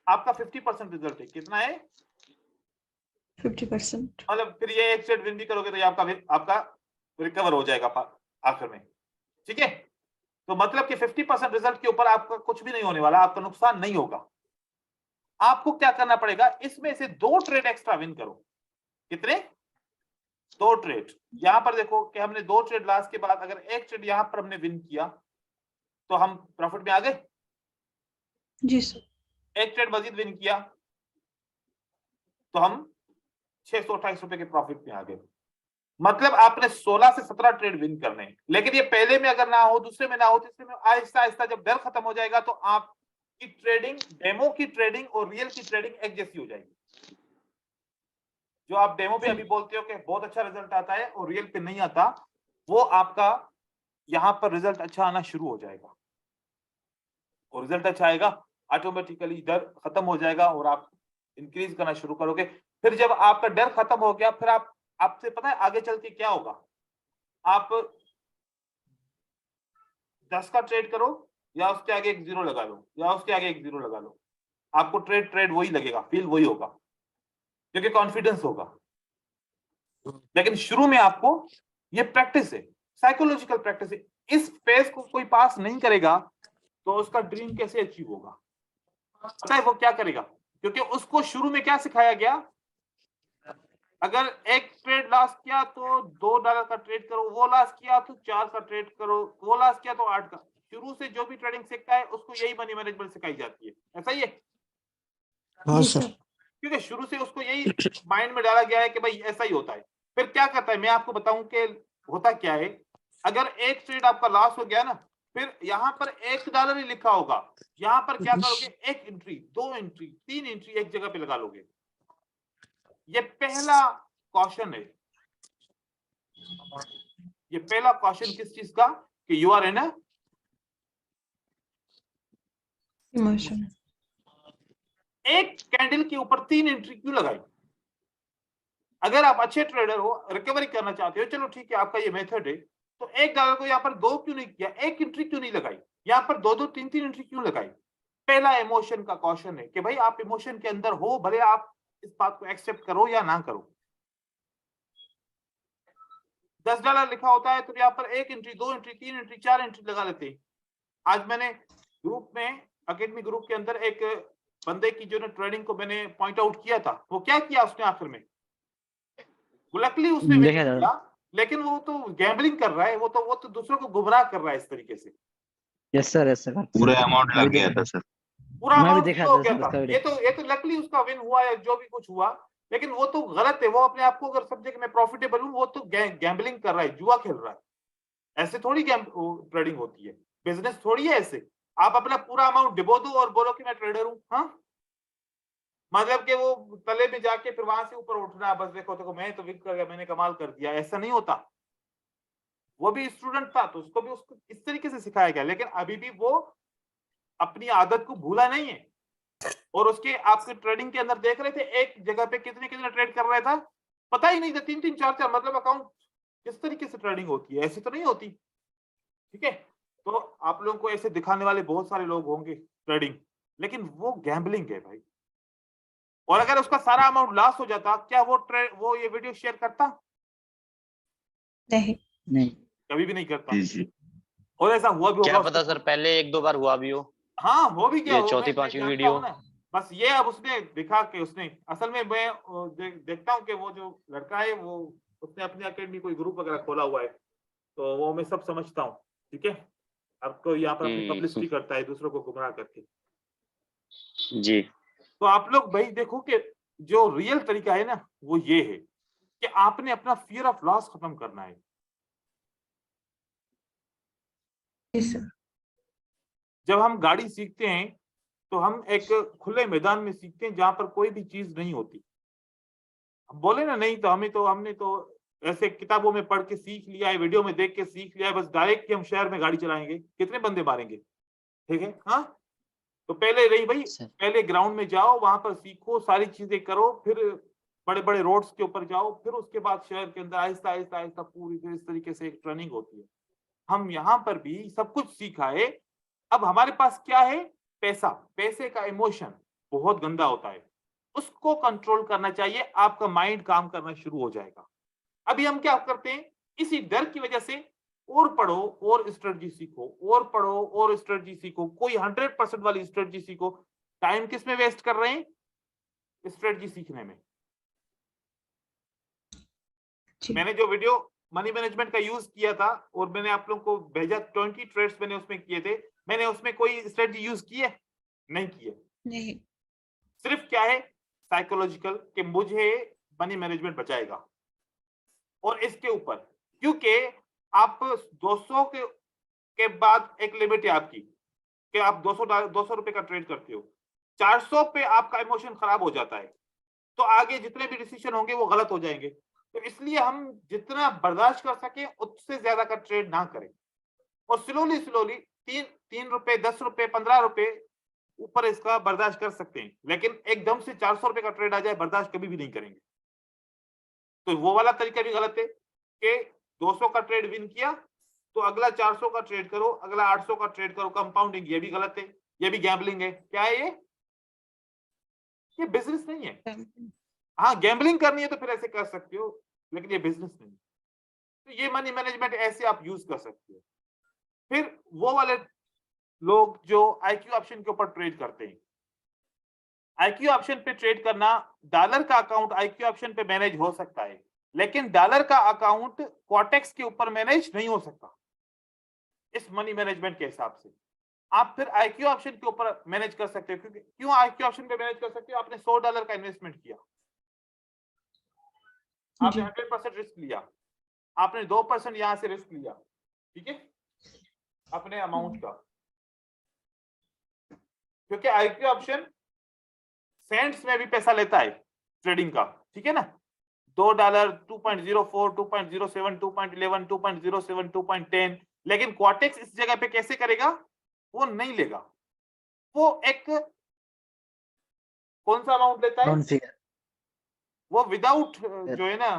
आपका 50% रिजल्ट है। कितना है? 50%। मतलब फिर ये 1 ट्रेड विन भी करोगे तो ये आपका रिकवर हो जाएगा आखिर में, ठीक है? तो मतलब कि 50% रिजल्ट के ऊपर आपका कुछ भी नहीं होने वाला, आपका नुकसान नहीं होगा। आपको क्या करना पड़ेगा? इसमें से 2 ट्रेड एक्स्ट्रा विन करो। कितने? 2 ट्रेड। यहां पर देखो कि हमने 2 ट्रेड लॉस के बाद अगर 1 ट्रेड यहां पर हमने विन किया तो हम प्रॉफिट में आ गए। जी सर। 1 ट्रेड मजीद विन किया तो हम 628 रुपए के प्रॉफिट में आ गए। मतलब आपने 16 से 17 ट्रेड विन करने हैं, लेकिन ये पहले में अगर ना हो, दूसरे में ना हो, तीसरे में, आहिस्ता आहिस्ता जब डर खत्म हो जाएगा तो आपकी ट्रेडिंग, डेमो की ट्रेडिंग और रियल की ट्रेडिंग एक जैसी हो जाएगी। जो आप डेमो पे अभी बोलते हो कि बहुत अच्छा रिजल्ट आता है और रियल पे नहीं आता, वो आपका यहां पर रिजल्ट अच्छा आना शुरू हो जाएगा, और रिजल्ट अच्छा आएगा ऑटोमेटिकली डर खत्म हो जाएगा और आप इंक्रीज करना शुरू करोगे। फिर जब आपका डर खत्म हो गया, फिर आपसे पता है आगे चल के क्या होगा? आप 10 का ट्रेड करो या उसके आगे एक जीरो लगा लो या उसके आगे एक जीरो लगा लो, आपको ट्रेड वही लगेगा, फील वही होगा, क्योंकि कॉन्फिडेंस होगा। लेकिन शुरू में आपको ये प्रैक्टिस है, साइकोलॉजिकल प्रैक्टिस है। इस फेज को कोई पास नहीं करेगा तो उसका ड्रीम कैसे अचीव होगा? पता है वो क्या करेगा? क्योंकि उसको शुरू में क्या सिखाया गया, अगर एक ट्रेड लॉस किया तो $2 का ट्रेड करो, वो लॉस किया तो 4 का ट्रेड करो, वो लॉस किया तो 8 का। शुरू से जो भी ट्रेडिंग सीखता है उसको यही मनी मैनेजमेंट सिखाई जाती है, ऐसा ही है? हाँ जी सर। सर। क्योंकि शुरू से उसको यही माइंड में डाला गया है कि भाई ऐसा ही होता है। फिर क्या करता है, मैं आपको बताऊं कि होता क्या है। अगर एक ट्रेड आपका लॉस हो गया ना, फिर यहाँ पर $1 ही लिखा होगा, यहाँ पर क्या करोगे, एक एंट्री, 2 एंट्री, 3 एंट्री एक जगह पे लगा लोगे। ये पहला कॉशन है, ये पहला कॉशन किस चीज का, कि you are in a emotion. एक कैंडल के ऊपर 3 एंट्री क्यों लगाई? अगर आप अच्छे ट्रेडर हो, रिकवरी करना चाहते हो, चलो ठीक है आपका ये मेथड है, तो $1 को यहाँ पर 2 क्यों नहीं किया, एक एंट्री क्यों नहीं लगाई, यहाँ पर 2-2 3-3 एंट्री क्यों लगाई? पहला इमोशन का क्वेश्चन है कि भाई आप इमोशन के अंदर हो, भले आप इस बात को एक्सेप्ट करो या ना करो। $10 लिखा होता है तो यहाँ पर एक एंट्री, 2 एंट्री, 3 एंट्री, 4 एंट्री लगा लेते हैं। आज मैंने ग्रुप में, अकेडमी ग्रुप के अंदर एक बंदे की जो ट्रेडिंग को मैंने पॉइंट आउट किया था, वो क्या किया उसने आखिर में, लकली उसने विन देखा किया, लेकिन वो तो गैम्बलिंग कर रहा है, वो तो दूसरों को गुमराह कर रहा है इस तरीके से। Yes sir. पूरा अमाउंट लग गया था सर। पूरा मैं भी अमाउंट देखा हो था गया सर था। उसका ये तो लकली उसका विन हुआ या जो भी कुछ हुआ, लेकिन वो तो गलत है। वो अपने आप को अगर समझे कि मैं प्रॉफिटेबल हूं, वो तो गैम्बलिंग कर रहा है, जुआ खेल रहा है। ऐसे थोड़ी ट्रेडिंग होती है, बिजनेस थोड़ी है ऐसे। आप अपना पूरा अमाउंट डिबो दो और बोलो कि मैं ट्रेडर हूं, हाँ, मतलब कि वो तले में जाके फिर वहां से ऊपर उठना, बस देखो मैं तो विन कर गया, मैंने कमाल कर दिया, ऐसा नहीं होता। वो भी स्टूडेंट था तो उसको भी उसको इस तरीके से सिखाया गया, लेकिन अभी भी वो अपनी आदत को भूला नहीं है। और उसके आपके ट्रेडिंग के अंदर देख रहे थे, एक जगह पे कितने कितने ट्रेड कर रहा था, पता ही नहीं था, 3-3 4-4, मतलब अकाउंट किस तरीके से ट्रेडिंग होती है, ऐसी तो नहीं होती। ठीक है, तो आप लोगों को ऐसे दिखाने वाले बहुत सारे लोग होंगे ट्रेडिंग, लेकिन वो गैम्बलिंग है भाई। और अगर उसका सारा अमाउंट लॉस हो जाता, क्या वो ये वीडियो शेयर करता? नहीं। नहीं। कभी भी नहीं करता। जी जी। और ऐसा हुआ भी क्या होगा पता सर, पहले 1-2 बार हुआ भी हो। हाँ, हो भी क्या ये हो, चौथी मैं पांचवी जानता वीडियो। हूं ना। बस ये अब उसने दिखा के, उसने असल में मैं देखता हूँ कि वो जो लड़का है वो उसने अपनी अकेडमी कोई ग्रुप वगैरह खोला हुआ है, तो वो मैं सब समझता हूँ। ठीक है, आपको यहाँ पर अपनी पब्लिसिटी करता है दूसरों को गुमराह करके। जी। तो आप लोग भाई देखो कि जो रियल तरीका है ना, वो ये है कि आपने अपना फियर ऑफ लॉस खत्म करना है। जी सर। जब हम गाड़ी सीखते हैं तो हम एक खुले मैदान में सीखते हैं जहां पर कोई भी चीज नहीं होती। हम बोले ना, नहीं तो हमने तो ऐसे किताबों में पढ़ के सीख लिया है, वीडियो में देख के सीख लिया है, बस डायरेक्ट कि हम शहर में गाड़ी चलाएंगे, कितने बंदे मारेंगे। ठीक है, हाँ, तो पहले रही भाई, पहले ग्राउंड में जाओ, वहां पर सीखो, सारी चीजें करो, फिर बड़े बड़े रोड्स के ऊपर जाओ, फिर उसके बाद शहर के अंदर आहिस्ता आहिस्ता आहिस्ता पूरी फिर इस तरीके से एक ट्रेनिंग होती है। हम यहाँ पर भी सब कुछ सीखा है। अब हमारे पास क्या है, पैसा। पैसे का इमोशन बहुत गंदा होता है, उसको कंट्रोल करना चाहिए, आपका माइंड काम करना शुरू हो जाएगा। अभी हम क्या करते हैं, इसी डर की वजह से और पढ़ो और स्ट्रेटजी सीखो, और पढ़ो और स्ट्रेटजी सीखो, कोई 100% वाली स्ट्रेटजी सीखो। टाइम किस में वेस्ट कर रहे हैं, स्ट्रेटजी सीखने में। मैंने जो वीडियो मनी मैनेजमेंट का यूज किया था और मैंने आप लोगों को भेजा, 20 ट्रेड्स मैंने उसमें किए थे, मैंने उसमें कोई स्ट्रेटजी यूज की है? नहीं की है। नहीं। सिर्फ क्या है, साइकोलॉजिकल, कि मुझे मनी मैनेजमेंट बचाएगा। और इसके ऊपर, क्योंकि आप 200 के बाद एक लिमिट है आपकी कि आप 200 रुपए का ट्रेड करते हो, 400 पे आपका इमोशन खराब हो जाता है, तो आगे जितने भी डिसीजन होंगे वो गलत हो जाएंगे। तो इसलिए हम जितना बर्दाश्त कर सके उससे ज्यादा का ट्रेड ना करें, और स्लोली 3 रुपए, 10 रुपए, 15 रुपए ऊपर इसका बर्दाश्त कर सकते हैं, लेकिन एकदम से 400 रुपए का ट्रेड आ जाए, बर्दाश्त कभी भी नहीं करेंगे। तो वो वाला तरीका भी गलत है कि 200 का ट्रेड विन किया तो अगला 400 का ट्रेड करो, अगला 800 का ट्रेड करो, कंपाउंडिंग। ये भी गलत है, ये भी गैम्बलिंग है। क्या है ये बिजनेस नहीं है। हाँ, गैम्बलिंग करनी है तो फिर ऐसे कर सकते हो, लेकिन ये बिजनेस नहीं है। तो ये मनी मैनेजमेंट ऐसे आप यूज कर सकते हो। फिर वो वाले लोग जो आईक्यू ऑप्शन के ऊपर ट्रेड करते हैं, आईक्यू ऑप्शन पे ट्रेड करना, डॉलर का अकाउंट आईक्यू ऑप्शन पे मैनेज हो सकता है, लेकिन डॉलर का अकाउंट क्वाटेक्स के ऊपर मैनेज नहीं हो सकता। इस मनी मैनेजमेंट के हिसाब से आप फिर आईक्यू ऑप्शन के ऊपर मैनेज कर सकते हो। क्योंकि क्यों आईक्यू ऑप्शन पे मैनेज कर सकते हो? आपने $100 का इन्वेस्टमेंट किया, आपने 100% रिस्क लिया, आपने 2% यहां से रिस्क लिया, ठीक है, अपने अमाउंट का। क्योंकि आईक्यू ऑप्शन सेंट्स में भी पैसा लेता है ट्रेडिंग का, ठीक है ना। $2, 2.04, 2.07, 2.11, 2.07, 2.10, लेकिन क्वाटेक्स इस जगह पे कैसे करेगा? वो नहीं लेगा। वो एक कौन सा अमाउंट लेता है? Round figure. वो विदाउट जो है ना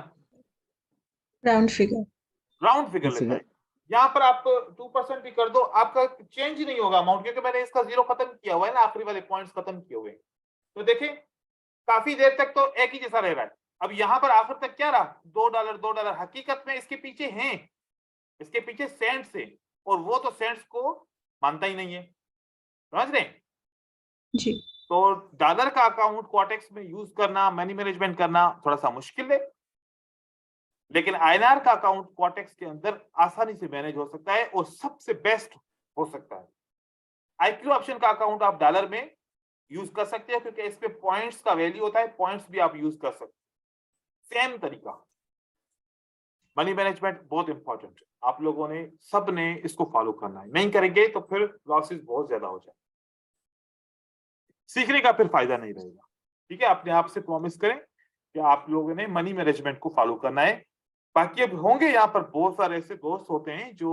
राउंड फिगर लेता है। यहाँ पर आप 2% भी कर दो, आपका चेंज नहीं होगा अमाउंट, क्योंकि मैंने इसका 0 खत्म किया हुआ है ना, आखिरी वाले पॉइंट्स खत्म किए हुए। तो देखें काफी देर तक तो एक ही जैसा रह रहा है। अब यहाँ पर आखिर तक क्या रहा? $2, हकीकत में इसके पीछे हैं, इसके पीछे सेंट्स है, और वो तो सेंट्स को मानता ही नहीं है, समझ रहे हैं? जी। तो डॉलर का अकाउंट क्वाटेक्स में यूज करना, मनी मैनेजमेंट करना थोड़ा सा मुश्किल है, लेकिन आईएनआर का अकाउंट क्वाटेक्स के अंदर आसानी से मैनेज हो सकता है और सबसे बेस्ट हो सकता है। आईक्यू ऑप्शन का अकाउंट आप डॉलर में यूज कर सकते हैं, क्योंकि इस पे पॉइंट्स का वैल्यू होता है, पॉइंट्स भी आप यूज कर सकते हैं। सेम तरीका मनी मैनेजमेंट बहुत इंपॉर्टेंट है, आप लोगों ने सब ने इसको फॉलो करना है। नहीं करेंगे तो फिर लॉसेस बहुत ज्यादा हो जाए, सीखने का फिर फायदा नहीं रहेगा। ठीक है, अपने आप से प्रॉमिस करें कि आप लोगों ने मनी मैनेजमेंट को फॉलो करना है। बाकी अब होंगे यहाँ पर बहुत सारे ऐसे दोस्त होते हैं जो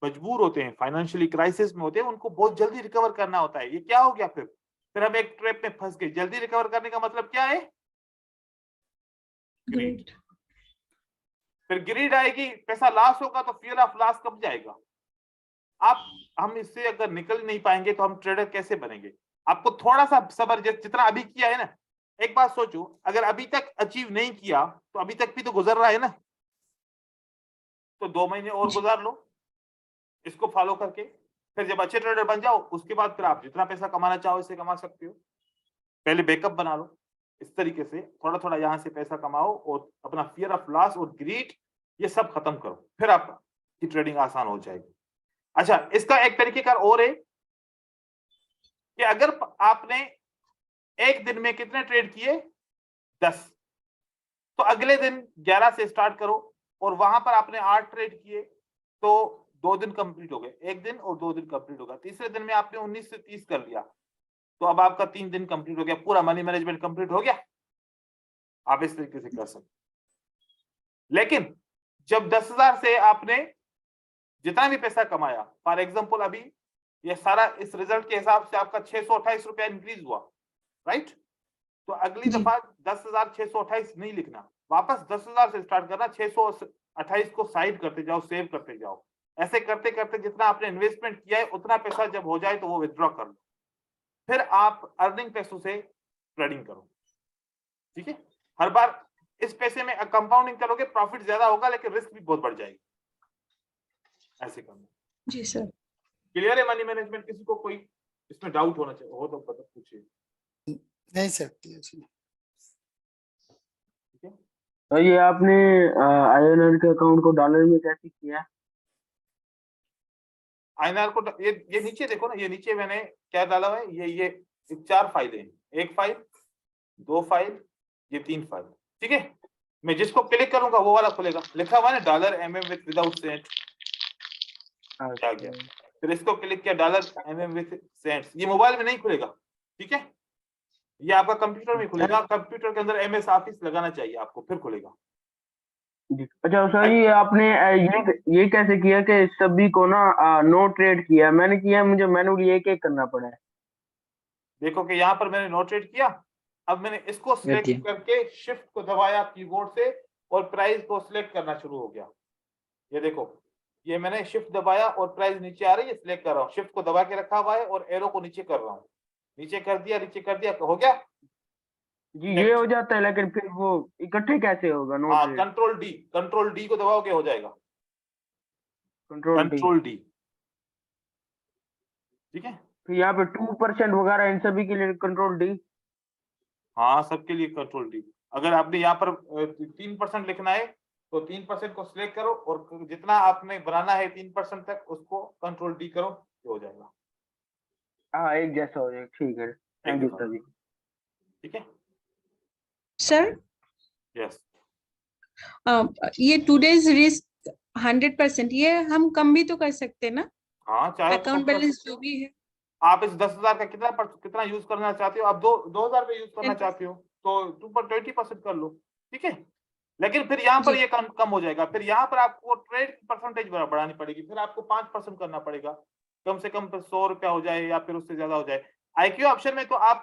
मजबूर होते हैं, फाइनेंशियली क्राइसिस में होते हैं, उनको बहुत जल्दी रिकवर करना होता है। ये क्या हो गया? फिर हम एक ट्रैप में फंस गए। जल्दी रिकवर करने का मतलब क्या है? ग्रीड। फिर ग्रीड आएगी, पैसा लॉस होगा तो फियर ऑफ लॉस कब जाएगा? हम इससे अगर निकल नहीं पाएंगे तो हम ट्रेडर कैसे बनेंगे? आपको थोड़ा सा सब्र, जितना अभी किया है ना, एक बात सोचो, अगर अभी तक अचीव नहीं किया तो अभी तक भी तो गुजर रहा है ना, तो 2 महीने और गुजार लो इसको फॉलो करके। फिर जब अच्छे ट्रेडर बन जाओ, उसके बाद फिर आप जितना पैसा कमाना चाहो इससे कमा सकते हो। पहले बैकअप बना लो, इस तरीके से थोड़ा थोड़ा यहाँ से पैसा कमाओ और अपना फियर ऑफ लॉस और ग्रीड ये सब खत्म करो, फिर आपकी ट्रेडिंग आसान हो जाएगी। अच्छा, इसका एक तरीकेकार और है कि अगर आपने एक दिन में कितने ट्रेड किए? 10, तो अगले दिन 11 से स्टार्ट करो, और वहां पर आपने 8 ट्रेड किए तो 2 दिन कंप्लीट हो गए, एक दिन और 2 दिन कंप्लीट होगा। तीसरे दिन में आपने 19 से 30 कर लिया, तो अब आपका 3 दिन कंप्लीट हो गया, पूरा मनी मैनेजमेंट कंप्लीट हो गया। आप इस तरीके से कर सकते। लेकिन जब 10,000 से आपने जितना भी पैसा कमाया, फॉर एग्जांपल अभी ये सारा इस रिजल्ट के हिसाब से आपका 628 रुपया इंक्रीज हुआ, राइट? तो अगली दफा 10,628 नहीं लिखना, वापस 10,000 से स्टार्ट करना, 628 को साइड करते जाओ, सेव करते जाओ। ऐसे करते करते जितना आपने इन्वेस्टमेंट किया है उतना पैसा जब हो जाए तो वो विथड्रॉ कर लो, फिर आप अर्निंग पैसों से ट्रेडिंग करो। ठीक है, हर बार इस पैसे में कंपाउंडिंग करोगे, प्रॉफिट ज्यादा होगा लेकिन रिस्क भी बहुत बढ़ जाएगी। ऐसे करना। जी सर। क्लियर है मनी मैनेजमेंट? किसी को कोई इसमें डाउट होना चाहिए हो तो बता, पूछिए। नहीं सर, ठीक है, तो ये आपने आईएनआर के अकाउंट को डॉलर में कैसे किया? आईएनआर को ये नीचे देखो ना, ये नीचे मैंने क्या डाला हुआ है, ये 4 फाइलें हैं, 1 फाइल, 2 फाइल, ये 3 फाइल। ठीक है, मैं जिसको क्लिक करूंगा वो वाला खुलेगा, लिखा हुआ है ना $MM विदाउट सेंट, क्या गया। फिर इसको क्लिक किया $MM विद सेंट्स, ये मोबाइल में नहीं खुलेगा, ठीक है, ये आपका कंप्यूटर में खुलेगा। कंप्यूटर के अंदर MS ऑफिस लगाना चाहिए आपको, फिर खुलेगा। अच्छा सर, ये आपने ये कैसे किया कि सभी को ना नो ट्रेड किया? मैंने किया, मुझे मैनुअली एक एक करना पड़ा है। देखो कि यहाँ पर मैंने नो ट्रेड किया, अब मैंने इसको सिलेक्ट करके शिफ्ट को दबाया कीबोर्ड से और प्राइस को सिलेक्ट करना शुरू हो गया। ये देखो, ये मैंने शिफ्ट दबाया और प्राइस नीचे आ रही है, सिलेक्ट कर रहा हूँ, शिफ्ट को दबा के रखा हुआ है और एरो को नीचे कर रहा हूँ, नीचे कर दिया हो गया। जी ये हो जाता है, लेकिन फिर वो इकट्ठे कैसे होगा? नो हाँ, ट्रेड, कंट्रोल डी को दबाओगे हो जाएगा, कंट्रोल डी। कंट्रोल डी, ठीक है। फिर यहाँ पे 2% वगैरह इन सभी के लिए कंट्रोल डी। हाँ, सबके लिए कंट्रोल डी। अगर आपने यहाँ पर 3% लिखना है तो 3% को सिलेक्ट करो और जितना आपने बनाना है 3% तक उसको कंट्रोल डी करो, ये हो जाएगा। हाँ, एक जैसा हो जाएगा, ठीक है। थैंक यू सर जी। ठीक है सर यस। ये 2 days रिस्क 100%, ये हम कम भी तो कर सकते हैं ना? हाँ, चाहे अकाउंट बैलेंस जो भी है। आप इस 10,000 का कितना यूज करना चाहते हो, आप 2,000 पे यूज करना 10%। चाहते हो तो 20% कर लो, ठीक है। लेकिन फिर यहाँ पर जी। ये कम हो जाएगा, फिर यहाँ पर आपको ट्रेड की परसेंटेज बढ़ानी पड़ेगी, फिर आपको 5% करना पड़ेगा, कम से कम 100 रुपया हो जाए या फिर उससे ज्यादा हो जाए। IQ ऑप्शन में तो आप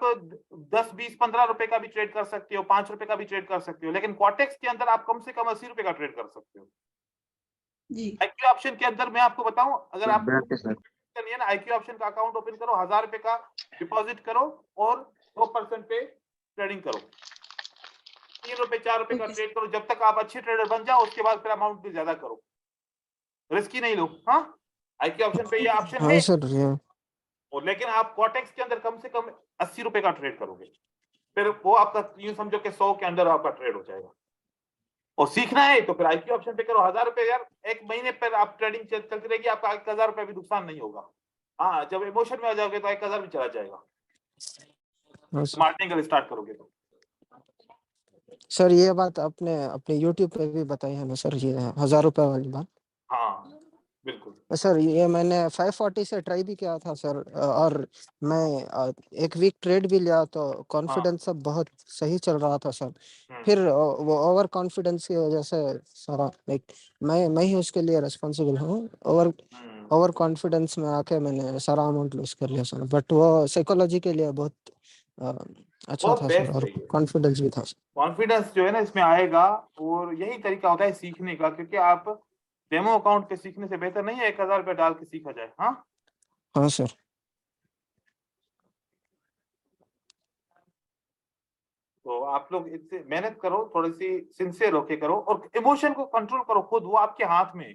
10, 20, 15 रुपए का भी ट्रेड कर सकते हो, 5 रुपए का भी ट्रेड कर सकते हो, लेकिन क्वाटेक्स के अंदर आप कम से कम 80 रुपए का ट्रेड कर सकते हो। जी। IQ ऑप्शन के अंदर मैं आपको बताऊं, अगर आप करनी है ना, IQ ऑप्शन का अकाउंट ओपन करो, 1000 रुपए का डिपॉजिट करो और 100% पे ट्रेडिंग करो, 3 रुपए 4 रुपए का Okay. ट्रेड करो, जब तक आप अच्छे ट्रेडर बन जाओ, उसके बाद फिर अमाउंट भी ज्यादा करो, रिस्की नहीं लो। हाँ, IQ ऑप्शन पे ये ऑप्शन है और लेकिन आप क्वाटेक्स के अंदर कम से कम 80 रुपए का ट्रेड करोगे, फिर वो आपका यूं समझो कि 100 के अंदर आपका ट्रेड हो जाएगा। और सीखना है तो फिर IQ ऑप्शन पे करो, 1000 रुपए यार, एक महीने पर आप ट्रेडिंग चलती रहेगी, आपका 1000 रुपए भी नुकसान नहीं होगा। हाँ, जब इमोशन में आ जाओगे तो 1000 भी चला जाएगा, मार्केटिंग स्टार्ट करोगे तो। सर ये बात आपने अपने YouTube पे भी बताई है ना सर, ये 1000 रुपए वाली बात? हाँ बिल्कुल। सर ये मैंने 540 से ट्राई भी किया था सर, और मैं एक वीक ट्रेड भी लिया तो कॉन्फिडेंस सब बहुत सही चल रहा था सर। फिर वो ओवर कॉन्फिडेंस की वजह से सारा लाइक मैं ही उसके लिए रिस्पॉन्सिबल हूँ। ओवर कॉन्फिडेंस में आके मैंने सारा अमाउंट लूज कर लिया सर, बट वो साइकोलॉजी के लिए बहुत अच्छा बहुत था सर, बेस्ट और है ये। कॉन्फिडेंस भी था सर। कॉन्फिडेंस जो है ना इसमें आएगा, और यही तरीका होता है सीखने का, क्योंकि आप डेमो अकाउंट पे सीखने से बेहतर नहीं है 1000 रुपए डाल के सीखा जाए। हाँ हाँ सर। तो आप लोग इससे मेहनत करो, थोड़ी सी सिंसियर होके करो और इमोशन को कंट्रोल करो खुद, वो आपके हाथ में है।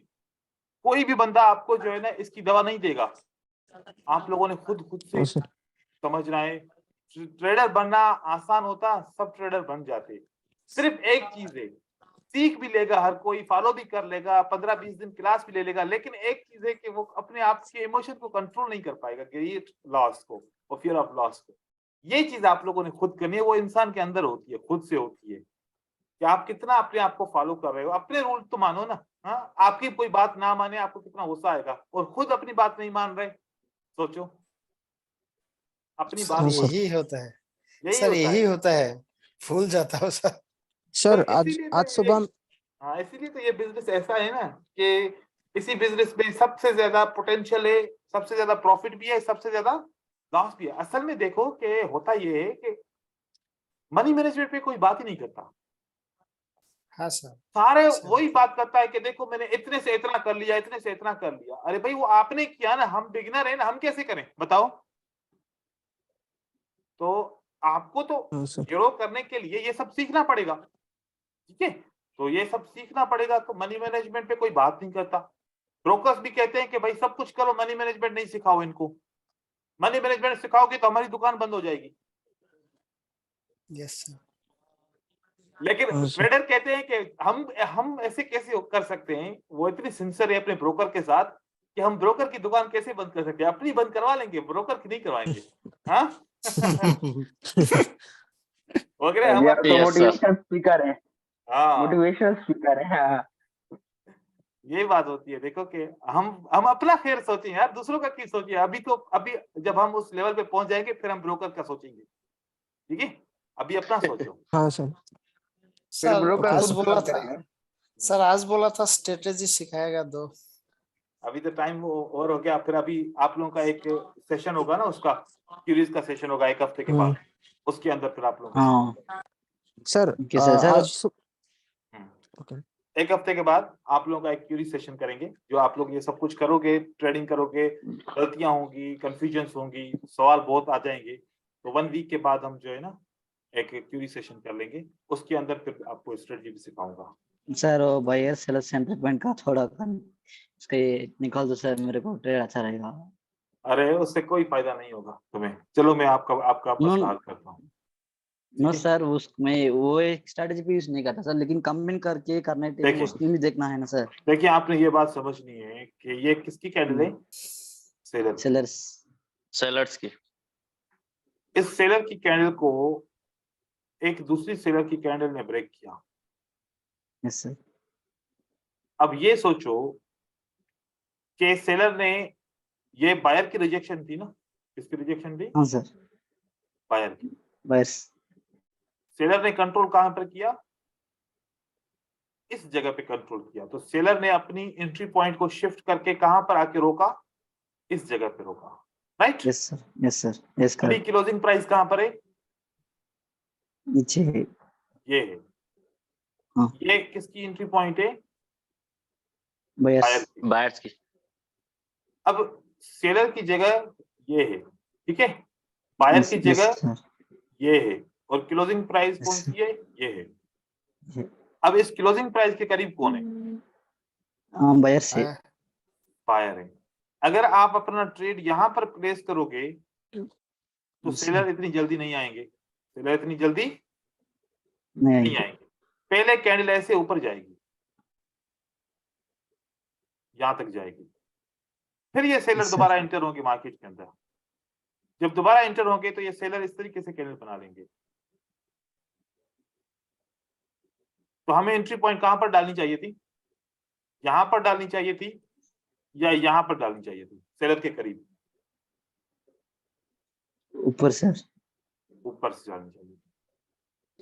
कोई भी बंदा आपको जो है ना इसकी दवा नहीं देगा, आप लोगों ने खुद से हाँ सर। समझना है। ट्रेडर बनना आसान होता, सब ट्रेडर बन जाते। सिर्फ एक चीज है, सीख भी लेगा हर कोई, फॉलो भी कर लेगा, 15-20 दिन क्लास भी ले लेगा, लेकिन एक चीज है कि वो अपने आप के इमोशन को कंट्रोल नहीं कर पाएगा, ग्रीड लॉस को और फियर ऑफ लॉस को। ये चीज आप लोगों ने खुद करनी है, वो इंसान के अंदर होती है, खुद से होती है कि आप कितना अपने आप को फॉलो कर रहे हो। अपने रूल तो मानो ना। हाँ, आपकी कोई बात ना माने आपको कितना गुस्सा आएगा, और खुद अपनी बात नहीं मान रहे, सोचो अपनी बात। यही होता है सर, होता यही है। होता है, भूल जाता हूँ सर। सर तो आज इसीलिए आज तो सुबह हाँ, इसीलिए तो ये बिजनेस ऐसा है ना कि इसी बिजनेस में सबसे ज्यादा पोटेंशियल है, सबसे ज्यादा प्रॉफिट भी है, सबसे ज्यादा लॉस भी है। असल में देखो कि होता ये है कि मनी मैनेजमेंट पे कोई बात ही नहीं करता। हाँ सर। सारे वही बात करता है कि देखो मैंने इतने से इतना कर लिया, इतने से इतना कर लिया। अरे भाई वो आपने किया ना, हम बिगिनर है ना, हम कैसे करें बताओ। तो आपको तो हाँ सर। ग्रो करने के लिए ये सब सीखना पड़ेगा, ठीक है। तो ये सब सीखना पड़ेगा, तो मनी मैनेजमेंट पे कोई बात नहीं करता। ब्रोकर्स भी कहते हैं कि भाई सब कुछ करो, मनी मैनेजमेंट नहीं सिखाओ इनको। मनी मैनेजमेंट सिखाओगे तो हमारी दुकान बंद हो जाएगी। Yes sir. लेकिन हाँ सर। ट्रेडर कहते हैं कि हम ऐसे कैसे कर सकते हैं, वो इतनी सिंसियर है अपने ब्रोकर के साथ कि हम ब्रोकर की दुकान कैसे बंद कर सकते हैं, अपनी बंद करवा लेंगे, ब्रोकर की नहीं करवाएंगे। हाँ वगैरह हम तो Yes, sir. मोटिवेशनल स्पीकर है, हाँ मोटिवेशनल स्पीकर है। हाँ। यही बात होती है। देखो कि हम अपना खैर सोचें यार, दूसरों का क्यों सोचिए। अभी जब हम उस लेवल पे पहुंच जाएंगे फिर हम ब्रोकर का सोचेंगे, ठीक है। अभी अपना सोचो। हाँ सर। फिर सर ब्रोकर आज खुद बोला कॉल था करेगा। सर, आज बोला था स्ट्रेटेजी सिखाएगा 2। अभी तो टाइम और हो गया, फिर अभी आप लोगों का एक सेशन होगा ना, उसका क्यूरीज का सेशन होगा 1 हफ्ते के बाद, उसके अंदर फिर आप लोग हाँ सर किसे सर? आज ओके एक हफ्ते के बाद आप लोगों का एक क्यूरी सेशन करेंगे, जो आप लोग ये सब कुछ करोगे, ट्रेडिंग करोगे, गलतियां होंगी, कंफ्यूजन्स होंगी, सवाल बहुत आ जाएंगे, तो 1 वीक के बाद हम जो है ना एक क्यूरी सेशन कर लेंगे, उसके अंदर फिर आपको स्ट्रेटजी भी सिखाऊंगा। सर वो बायर सेलर सेंटिमेंट का थोड़ा इसके निकाल दो सर, मेरे को ट्रेड अच्छा रहेगा। अरे उससे कोई फायदा नहीं होगा तुम्हें। चलो मैं आपका मसला हल करता हूँ। नो सर, उसमें वो एक स्ट्रेटजी भी यूज नहीं करता सर, लेकिन कंबाइन करके करने टाइम देखिए। उसमें भी देखना है ना सर। देखिए आपने ये बात समझनी है कि ये किसकी कैंडल है? सेलर। सेलर्स सेलर्स की। इस सेलर की कैंडल को एक दूसरी सेलर की कैंडल ने ब्रेक किया। Yes sir. अब ये सोचो कि सेलर ने, ये बायर की रिजेक्शन थी ना, किसकी रिजेक्शन थी? हाँ सर, बायर की। बायर्स। सेलर ने कंट्रोल कहां पर किया? इस जगह पे कंट्रोल किया। तो सेलर ने अपनी एंट्री पॉइंट को शिफ्ट करके कहां पर आके रोका? इस जगह पे रोका, right? Yes sir, yes sir, yes अभी कर क्लोजिंग प्राइस कहां पर है? नीचे है। ये है। हाँ। ये किसकी एंट्री पॉइंट है? बायर्स। बायर की। बायर्स की। अब सेलर की जगह ये है, ठीक है? बायर की जगह सर। ये है, और क्लोजिंग प्राइस Yes, कौन sir. सी है? ये है। ये- अब इस क्लोजिंग प्राइस के करीब कौन है? हाँ, बायर्स है। बायर। बायर है। अगर आप अपना ट्रेड यहां पर प्लेस करोगे तो Yes, सेलर sir. इतनी जल्दी नहीं आएंगे। सेलर इतनी जल्दी नहीं नहीं आएंगे। पहले कैंडल ऐसे ऊपर जाएगी, यहां तक जाएगी, फिर ये सेलर Yes, sir. दोबारा एंटर होंगे मार्केट के अंदर। जब दोबारा एंटर होंगे तो ये सेलर इस तरीके से कैंडल बना लेंगे। तो हमें एंट्री पॉइंट कहां पर डालनी चाहिए थी? यहां पर डालनी चाहिए थी या यहां पर डालनी चाहिए थी? सेलर के करीब, ऊपर सर। ऊपर से डालनी चाहिए थी।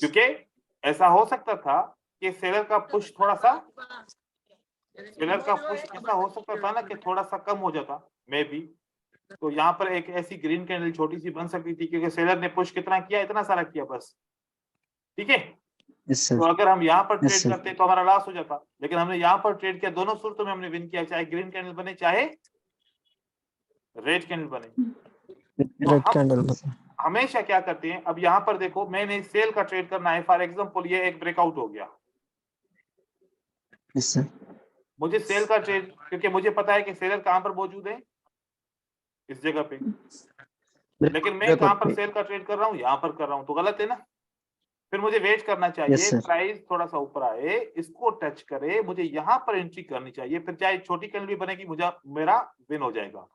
क्योंकि ऐसा हो सकता था कि सेलर का पुश ऐसा हो सकता था ना कि थोड़ा सा कम हो जाता, मे बी। तो यहाँ पर एक ऐसी ग्रीन कैंडल छोटी सी बन सकती थी, क्योंकि सेलर ने पुश कितना किया? इतना सारा किया बस, ठीक है? Yes sir. तो अगर हम यहाँ पर Yes, ट्रेड sir. करते तो हमारा लॉस हो जाता, लेकिन हमने यहाँ पर ट्रेड किया, दोनों सूरतों में हमने विन किया, चाहे ग्रीन कैंडल बने चाहे रेड कैंडल बने। तो रेड हम कैंडल। हमेशा क्या करते हैं, अब यहाँ पर देखो, मैंने सेल का ट्रेड करना है, फॉर एग्जाम्पल ये एक ब्रेकआउट हो गया, यस सर। मुझे सेल का ट्रेड, क्योंकि मुझे पता है कि सेलर कहां पर मौजूद है, इस जगह पे, लेकिन मैं कहां पर सेल का ट्रेड कर रहा हूं? यहां पर कर रहा हूं, तो गलत है ना? फिर मुझे वेट करना चाहिए, Yes, sir. प्राइस थोड़ा सा ऊपर आए, इसको टच करे, मुझे यहां पर एंट्री करनी चाहिए, फिर चाहे छोटी कैंडल भी बनेगी, मुझे मेरा विन हो जाएगा।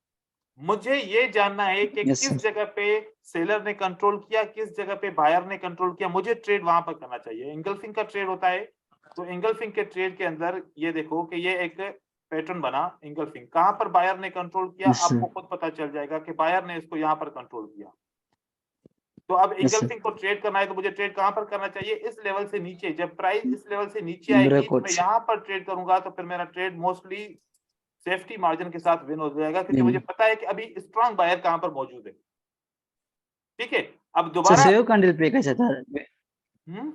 मुझे ये जानना है कि Yes, किस sir. जगह पे सेलर ने कंट्रोल किया, किस जगह पे बायर ने कंट्रोल किया, मुझे ट्रेड वहां पर करना चाहिए। एंगल्फिंग का ट्रेड होता है, तो एंगल्फिंग के ट्रेड के अंदर ये देखो कि ये एक पैटर्न बना। एंगल्फिंग कहां पर बायर ने कंट्रोल किया, Yes, sir. आपको खुद पता चल जाएगा कि बायर ने इसको यहां पर कंट्रोल किया। तो अब Yes, sir. एंगल्फिंग को ट्रेड करना है तो मुझे ट्रेड कहां पर करना चाहिए? इस लेवल से नीचे। जब प्राइस इस लेवल से नीचे आएगी तो Breakout मैं से। यहां पर ट्रेड करूंगा, तो फिर मेरा ट्रेड मोस्टली सेफ्टी मार्जिन के साथ विन हो जाएगा, क्योंकि हम्म। मुझे पता है कि अभी स्ट्रांग बायर कहां पर मौजूद है, ठीक है? अब सर दोबारा सेव कैंडल पे कैसे था? हम्म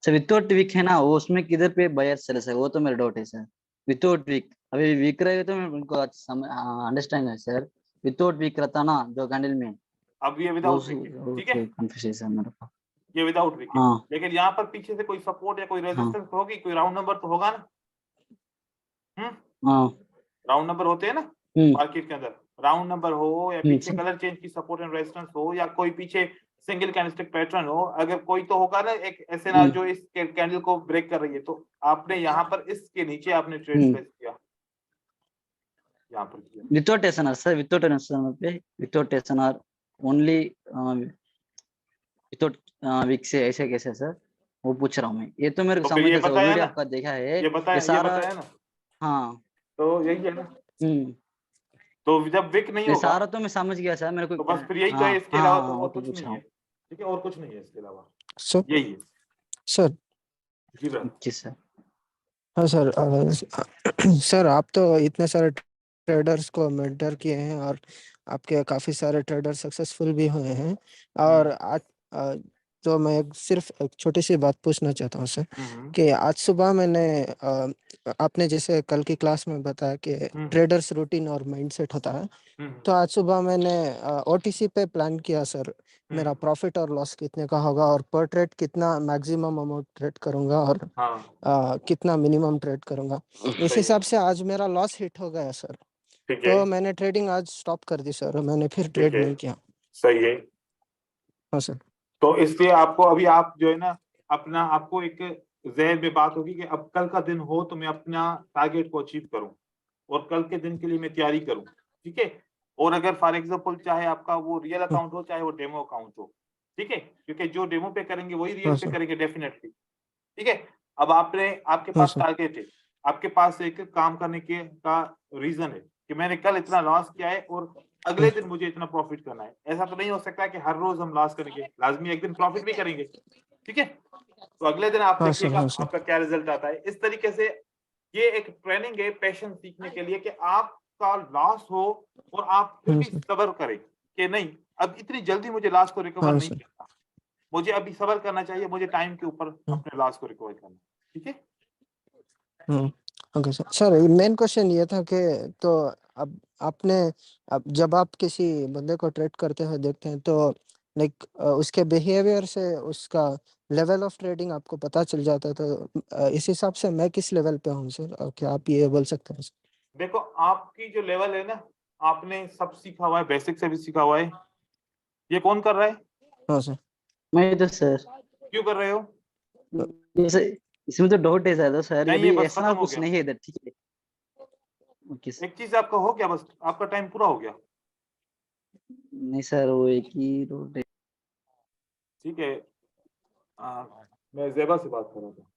सर विदाउट वीक है ना, वो उसमें किधर पे बायर सेलर्स है, वो तो मेरा डाउट है सर। विदाउट वीक, अभी वीक रहेगा तो मैं उनको अंडरस्टैंड है सर। विदाउट वीक रहता ना जो कैंडल में, अब ये वो विदाउट वीक है, ठीक है? कंफ्यूजन है मेरे को। ये विदाउट वीक है, हाँ लेकिन यहाँ पर पीछे से कोई सपोर्ट या कोई हाँ रेजिस्टेंस होगी, कोई राउंड नंबर तो होगा ना? हाँ। राउंड नंबर होते हैं ना हम्म मार्केट के अंदर, राउंड नंबर हो या पीछे सर। कलर चेंज की सपोर्ट एंड रेजिस्टेंस हो, या कोई पीछे सिंगल कैंडलस्टिक पैटर्न हो, अगर कोई तो होगा ना एक एसएनआर जो इस कैंडल को ब्रेक कर रही है, तो आपने यहाँ पर इसके नीचे आपने ट्रेड प्लेस किया, यहाँ पर किया। Without SNR sir, without SNR पे, without SNR only, without week से ऐसे कैसे सर? वो पूछ रहा हूँ मैं, ये तो मेरे को तो फिर समझ ये है सर, वो बताया वीडियो ना, आपका देखा है। ये सारा बताया ना, हाँ। तो यही है ना। तो जब विक नहीं ये होगा सारा तो मैं समझ गया सर, मेरे को तो बस फिर यही तो हाँ है, इसके हाँ अलावा हाँ, तो वो और तो कुछ पूछ नहीं रहा है, हूँ ठीक है? और कुछ नहीं है इसके अलावा, सर यही है। सर जी ब्रदर। जी सर। हाँ सर, सर आप तो इतने सारे ट्रेडर्स को मेंटर किए हैं और आपके काफी सारे ट्रेडर सक्सेसफुल भी हुए हैं, और आज तो मैं सिर्फ एक छोटी सी बात पूछना चाहता हूँ सर हम्म कि आज सुबह मैंने आपने जैसे कल की क्लास में बताया कि ट्रेडर्स रूटीन और माइंडसेट होता है, तो आज सुबह मैंने ओटीसी पे प्लान किया सर, मेरा प्रॉफिट और लॉस कितने का होगा और पर ट्रेड कितना मैक्सिमम अमाउंट ट्रेड करूंगा और हाँ कितना मिनिमम ट्रेड करूंगा। इस सही हिसाब है, से आज मेरा लॉस हिट हो गया सर, ठीक है, तो मैंने ट्रेडिंग आज स्टॉप कर दी सर, मैंने फिर ठीक ट्रेड है, नहीं किया। सही है। हाँ सर। तो इसलिए आपको अभी आप जो है ना अपना आपको एक जहन में बात होगी कि अब कल का दिन हो तो मैं अपना टारगेट को अचीव करूं और कल के दिन के लिए मैं तैयारी करूं, ठीक है। और अगर फॉर एग्जांपल चाहे आपका वो रियल अकाउंट हो चाहे वो डेमो अकाउंट हो, ठीक है, क्योंकि जो डेमो पे करेंगे वही रियल हाँ पे सर। करेंगे डेफिनेटली, ठीक है। अब आपके हाँ पास सर। टारगेट है, आपके पास एक काम करने के का रीजन है कि मैंने कल इतना लॉस किया है और अगले दिन मुझे इतना प्रॉफिट करना है। ऐसा तो नहीं हो सकता कि हर रोज हम लॉस करेंगे, लाजमी एक दिन प्रॉफिट भी करेंगे, ठीक है। तो अगले दिन आप हाँ सर। देखिएगा हाँ सर। आपका क्या रिजल्ट आता है। इस तरीके से ये एक ट्रेनिंग है पेशेंस सीखने के लिए कि आपका लॉस हो और आप फिर हाँ भी सर। सब्र करें कि नहीं अब इतनी जल्दी मुझे लॉस को रिकवर हाँ नहीं सर। करना, मुझे अभी सब्र करना चाहिए, मुझे टाइम के ऊपर हम्म, अपने लॉस को रिकवर करना, ठीक है। Okay sir. Sir main question ये था कि तो अब आपने अब जब आप किसी बंदे को ट्रेड करते हुए देखते हैं तो लाइक उसके बिहेवियर से उसका लेवल ऑफ ट्रेडिंग आपको पता चल जाता है, तो इस हिसाब से मैं किस लेवल पे हूँ सर, क्या आप ये बोल सकते हैं सर? देखो आपकी जो लेवल है ना, आपने सब सीखा हुआ है, बेसिक से भी सीखा हुआ है। ये कौन कर रहा है, हाँ सर। मैं तो सर क्यों कर रहे हो? जैसे इसमें तो डाउट है सर, तो सर नहीं ये अभी बस ऐसा खत्म हो कुछ गया, नहीं है इधर, ठीक है। ओके एक चीज आपका हो गया, बस आपका टाइम पूरा हो गया, नहीं सर, वो एक ही डाउट है। ठीक है। मैं जेबा से बात कर रहा था।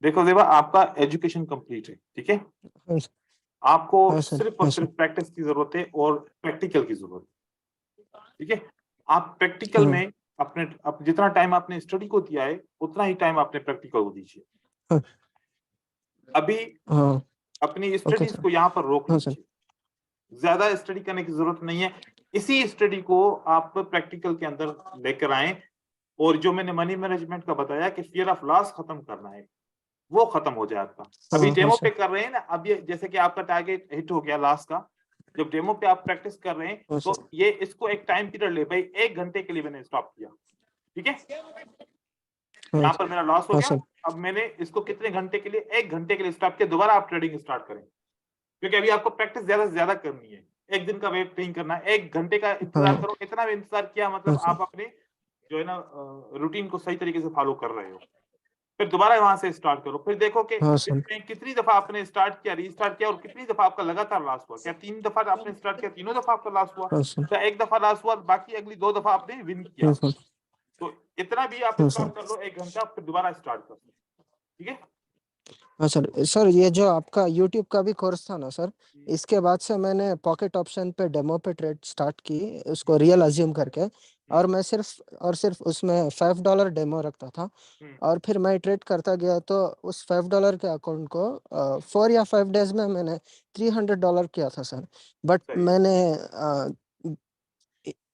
देखो जेबा आपका एजुकेशन कंप्लीट है, ठीक है, हाँ सर। आपको हाँ सर। सिर्फ और हाँ सिर्फ सर। प्रैक्टिस की जरूरत है और प्रैक्टिकल की जरूरत है, ठीक है। आप प्रैक्टिकल हाँ में जितना टाइम आपने स्टडी को दिया है उतना ही टाइम आपने प्रैक्टिकल को दीजिए। हाँ। अभी हाँ। अपनी ओके स्टडीज सर। को यहाँ पर रोक हाँ सर। लीजिए, ज्यादा स्टडी करने की जरूरत नहीं है। इसी स्टडी को आप प्रैक्टिकल के अंदर लेकर आए और जो मैंने मनी मैनेजमेंट का बताया कि फियर ऑफ लॉस खत्म करना है, वो खत्म हो जाए आपका। अभी हाँ। हाँ डेमो पे सर। कर रहे हैं ना, अब ये जैसे कि आपका टारगेट हिट हो गया लास्ट का, जब डेमो पे आप प्रैक्टिस कर रहे हैं हाँ तो सर। ये इसको एक टाइम पीरियड ले भाई, 1 घंटे के लिए मैंने स्टॉप किया, ठीक है। हाँ। यहाँ पर मेरा लॉस हो हाँ गया, सर। अब मैंने इसको कितने घंटे के लिए, 1 घंटे के लिए स्टॉप किया, दोबारा आप ट्रेडिंग स्टार्ट करें, क्योंकि अभी आपको प्रैक्टिस ज्यादा से ज्यादा करनी है। एक दिन का वेट नहीं करना है, 1 घंटे का इंतजार हाँ। करो, इतना भी इंतजार किया हाँ मतलब सर। आप अपने जो है ना रूटीन को सही तरीके से फॉलो कर रहे हो। फिर दोबारा वहां से स्टार्ट करो, फिर देखो कि हाँ दिन सर। में कितनी दफा आपने स्टार्ट किया, रीस्टार्ट किया और कितनी दफा आपका लगातार लॉस हुआ। क्या 3 दफा आपने स्टार्ट किया, तीनों दफा आपका लॉस हुआ, हाँ सर। क्या 1 दफा लॉस हुआ, बाकी अगली 2 दफा आपने विन किया। हाँ सर। तो इतना भी आप हाँ सर। स्टॉप कर लो 1 घंटा, फिर दोबारा स्टार्ट कर लो, ठीक है। हाँ सर। सर ये जो आपका YouTube का भी कोर्स था ना सर, इसके बाद से मैंने पॉकेट ऑप्शन पे डेमो पे ट्रेड स्टार्ट की, उसको रियल अज्यूम करके, और मैं सिर्फ उसमें $5 डेमो रखता था, और फिर मैं ट्रेड करता गया तो उस $5 के अकाउंट को 4 या 5 डेज में मैंने $300 किया था सर। बट सही है, मैंने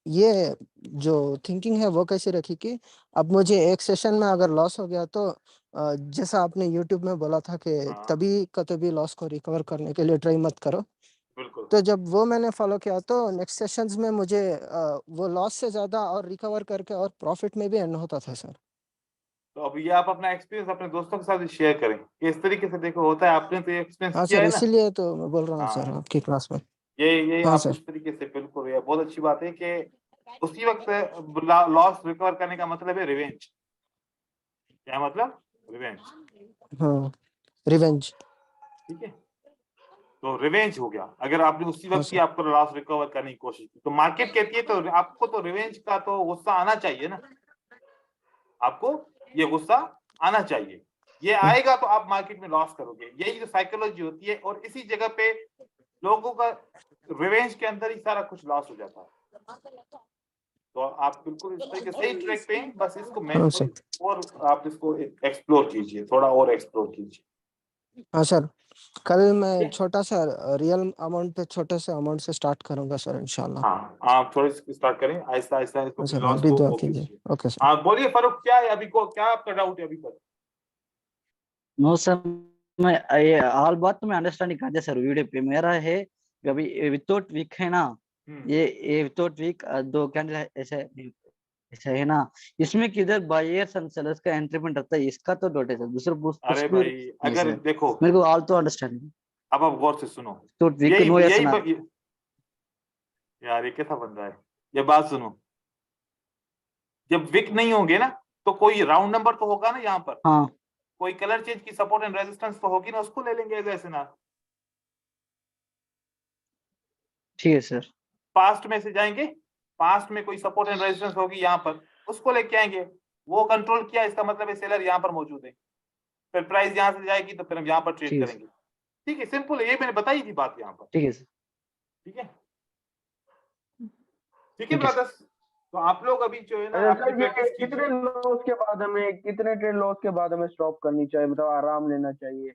ये जो थिंकिंग है वो कैसे रखी कि अब मुझे एक सेशन में अगर लॉस हो गया तो जैसा आपने YouTube में बोला था कि हाँ तभी का तभी लॉस को रिकवर करने के लिए ट्राई मत करो, बिल्कुल। तो जब वो मैंने फॉलो किया तो नेक्स्ट सेशंस में मुझे वो लॉस से ज्यादा और रिकवर करके और प्रॉफिट में भी एंड होता था सर। तो अब ये आप अपना एक्सपीरियंस अपने दोस्तों के साथ शेयर करें कि इस तरीके से देखो होता है, आपने तो ये एक्सपीरियंस हाँ किया सर, है ना। इसीलिए तो मैं बोल रहा हूँ सर हाँ आपकी क्लास में। ये हाँ आप सर। इस तरीके से बिल्कुल, ये बहुत अच्छी बात है कि उसी वक्त लॉस रिकवर करने का मतलब है रिवेंज। क्या मतलब? रिवेंज, हाँ, रिवेंज। ठीक है। तो रिवेंज हो गया, अगर आपने उसी हाँ वक्त ही सर। आपको लॉस रिकवर करने की कोशिश की तो मार्केट कहती है तो आपको तो रिवेंज का तो गुस्सा आना चाहिए ना, आपको ये गुस्सा आना चाहिए। ये हाँ। आएगा तो आप मार्केट में लॉस करोगे, यही जो साइकोलॉजी होती है। और इसी जगह पे लोगों का रिवेंज के अंदर ही सारा कुछ लॉस हो जाता है। तो आप बिल्कुल इस तरीके से सही ट्रैक पे हैं, बस इसको मैं सर। और आप इसको एक्सप्लोर कीजिए, थोड़ा और एक्सप्लोर कीजिए। हाँ सर। कल मैं छोटा सा रियल अमाउंट पे छोटे से अमाउंट से स्टार्ट करूंगा सर इंशाल्लाह। हाँ, आप थोड़ी स्टार्ट करें आहिस्ता आहिस्ता इसको सर लॉस अभी को दुआ वो कीजिए। कीजिए। Okay sir. हाँ बोलिए फारूक, क्या है अभी को, क्या आपका डाउट है अभी तक? नो सर, मैं ये ऑल बात तो मैं अंडरस्टैंड कर दिया सर वीडियो पे। मेरा है कि अभी विदाउट वीक है ना, ये विदाउट वीक दो कैंडल ऐसे ऐसा है ना, इसमें किधर बायर्स एंड सेलर्स का एंट्री पॉइंट रहता है, इसका तो डॉट है सर, दूसरा कुछ अरे भी भाई नहीं अगर सर। देखो, मेरे को ऑल तो अंडरस्टैंड अब आप गौर से सुनो, तो वीक यही नो यही ना। यार ये कैसा बंदा है, ये बात सुनो, जब विक नहीं होंगे ना तो कोई राउंड नंबर तो होगा ना यहाँ पर, हाँ कोई कलर चेंज की सपोर्ट एंड रेजिस्टेंस तो होगी ना, उसको ले लेंगे ऐसे ना। ठीक है सर। पास्ट में से जाएंगे, पास्ट में कोई सपोर्ट एंड रेजिस्टेंस होगी यहाँ पर, उसको लेके आएंगे, वो कंट्रोल किया, इसका मतलब है सेलर यहाँ पर मौजूद है, फिर प्राइस यहाँ से जाएगी तो फिर हम यहाँ पर ट्रेड ठीक है करेंगे। ठीक है, सिंपल है, ये मैंने बताई थी बात यहाँ पर। ठीक है सर। ठीक है, ठीक है ठीक है ब्रदर्स, तो आप लोग अभी जो है ना अच्छा अपनी सर, ये प्रैक्टिस कितने कीजिए। लॉस के बाद हमें, कितने ट्रेड लॉस के बाद हमें स्टॉप करनी चाहिए, मतलब आराम लेना चाहिए?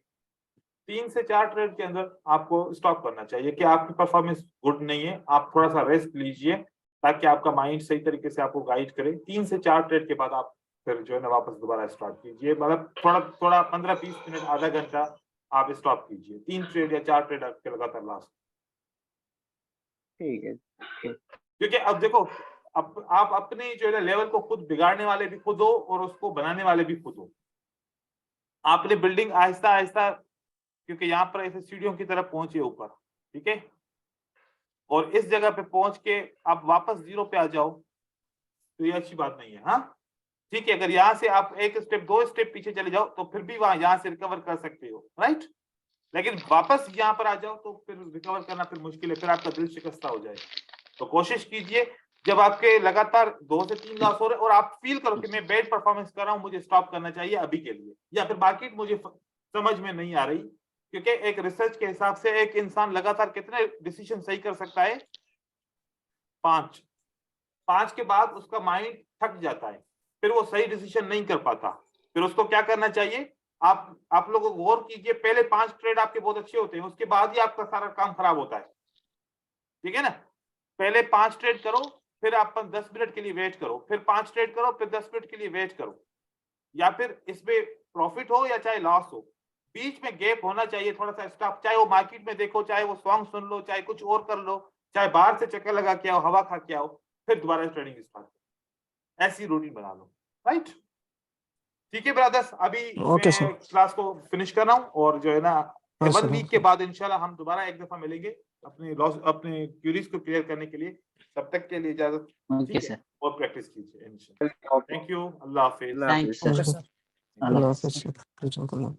3 से 4 ट्रेड के अंदर आपको स्टॉप करना चाहिए कि आपकी परफॉर्मेंस गुड नहीं है, आप थोड़ा सा रेस्ट लीजिए ताकि आपका माइंड सही तरीके से आपको गाइड करे। 3 से 4 ट्रेड के बाद आप फिर जो है ना वापस दोबारा स्टार्ट कीजिए, मतलब थोड़ा थोड़ा 15-20 मिनट आधा घंटा आप स्टॉप कीजिए, 3 ट्रेड या 4 ट्रेड आपके लगातार लास्ट। ठीक है। क्योंकि अब देखो, अब आप अपने जो है लेवल को खुद बिगाड़ने वाले भी खुद हो और उसको बनाने वाले भी खुद हो। आपने बिल्डिंग आहिस्ता आहिस्ता, क्योंकि यहाँ पर ऐसे सीढ़ियों की तरफ पहुंचे ऊपर, ठीक है, और इस जगह पे पहुंच के आप वापस जीरो पे आ जाओ तो ये अच्छी बात नहीं है। हाँ ठीक है, अगर यहाँ से आप एक स्टेप 2 स्टेप पीछे चले जाओ तो फिर भी वहां यहाँ से रिकवर कर सकते हो, राइट, लेकिन वापस यहाँ पर आ जाओ तो फिर रिकवर करना फिर मुश्किल है, फिर आपका दिल शिकस्ता हो जाएगा। तो कोशिश कीजिए जब आपके लगातार 2 से 3 लॉस हो रहे और आप फील करो कि मैं बैड परफॉर्मेंस कर रहा हूं, मुझे स्टॉप करना चाहिए अभी के लिए, या फिर मार्केट मुझे समझ में नहीं आ रही, क्योंकि एक रिसर्च के हिसाब से एक इंसान लगातार कितने डिसीजन सही कर सकता है? 5 के बाद उसका माइंड थक जाता है, फिर वो सही डिसीजन नहीं कर पाता। फिर उसको क्या करना चाहिए? आप लोगों को गौर कीजिए, पहले 5 ट्रेड आपके बहुत अच्छे होते हैं, उसके बाद ही आपका सारा काम खराब होता है। ठीक है ना, पहले 5 ट्रेड करो, फिर आप 10 मिनट के लिए वेट करो, फिर 5 ट्रेड करो, फिर 10 मिनट के लिए वेट करो, या फिर इसमें प्रॉफिट हो या चाहे लॉस हो, बीच में गैप होना चाहिए थोड़ा सा स्टॉप, चाहे वो मार्केट में देखो, चाहे वो सॉन्ग सुन लो, चाहे कुछ और कर लो, चाहे बाहर से चक्कर लगा के आओ, हवा खा के आओ, फिर दोबारा ट्रेडिंग स्टार्ट करो, ऐसी रूटीन बना लो, राइट। ठीक है ब्रदर्स, अभी ओके मैं सर। क्लास को फिनिश कर रहा हूँ और जो है ना हाँ 1 सर। वीक के बाद इंशाल्लाह हम दोबारा एक दफा मिलेंगे अपने लॉस, अपने क्यूरीज को क्लियर करने के लिए। तब तक के लिए इजाजत, ओके ठीक है, सर। और प्रैक्टिस कीजिए इंशाल्लाह। थैंक यू, अल्लाह हाफिज। Thank you okay sir. Sir. अल्लाह अल्लाह हाफिज़। हाफिज़।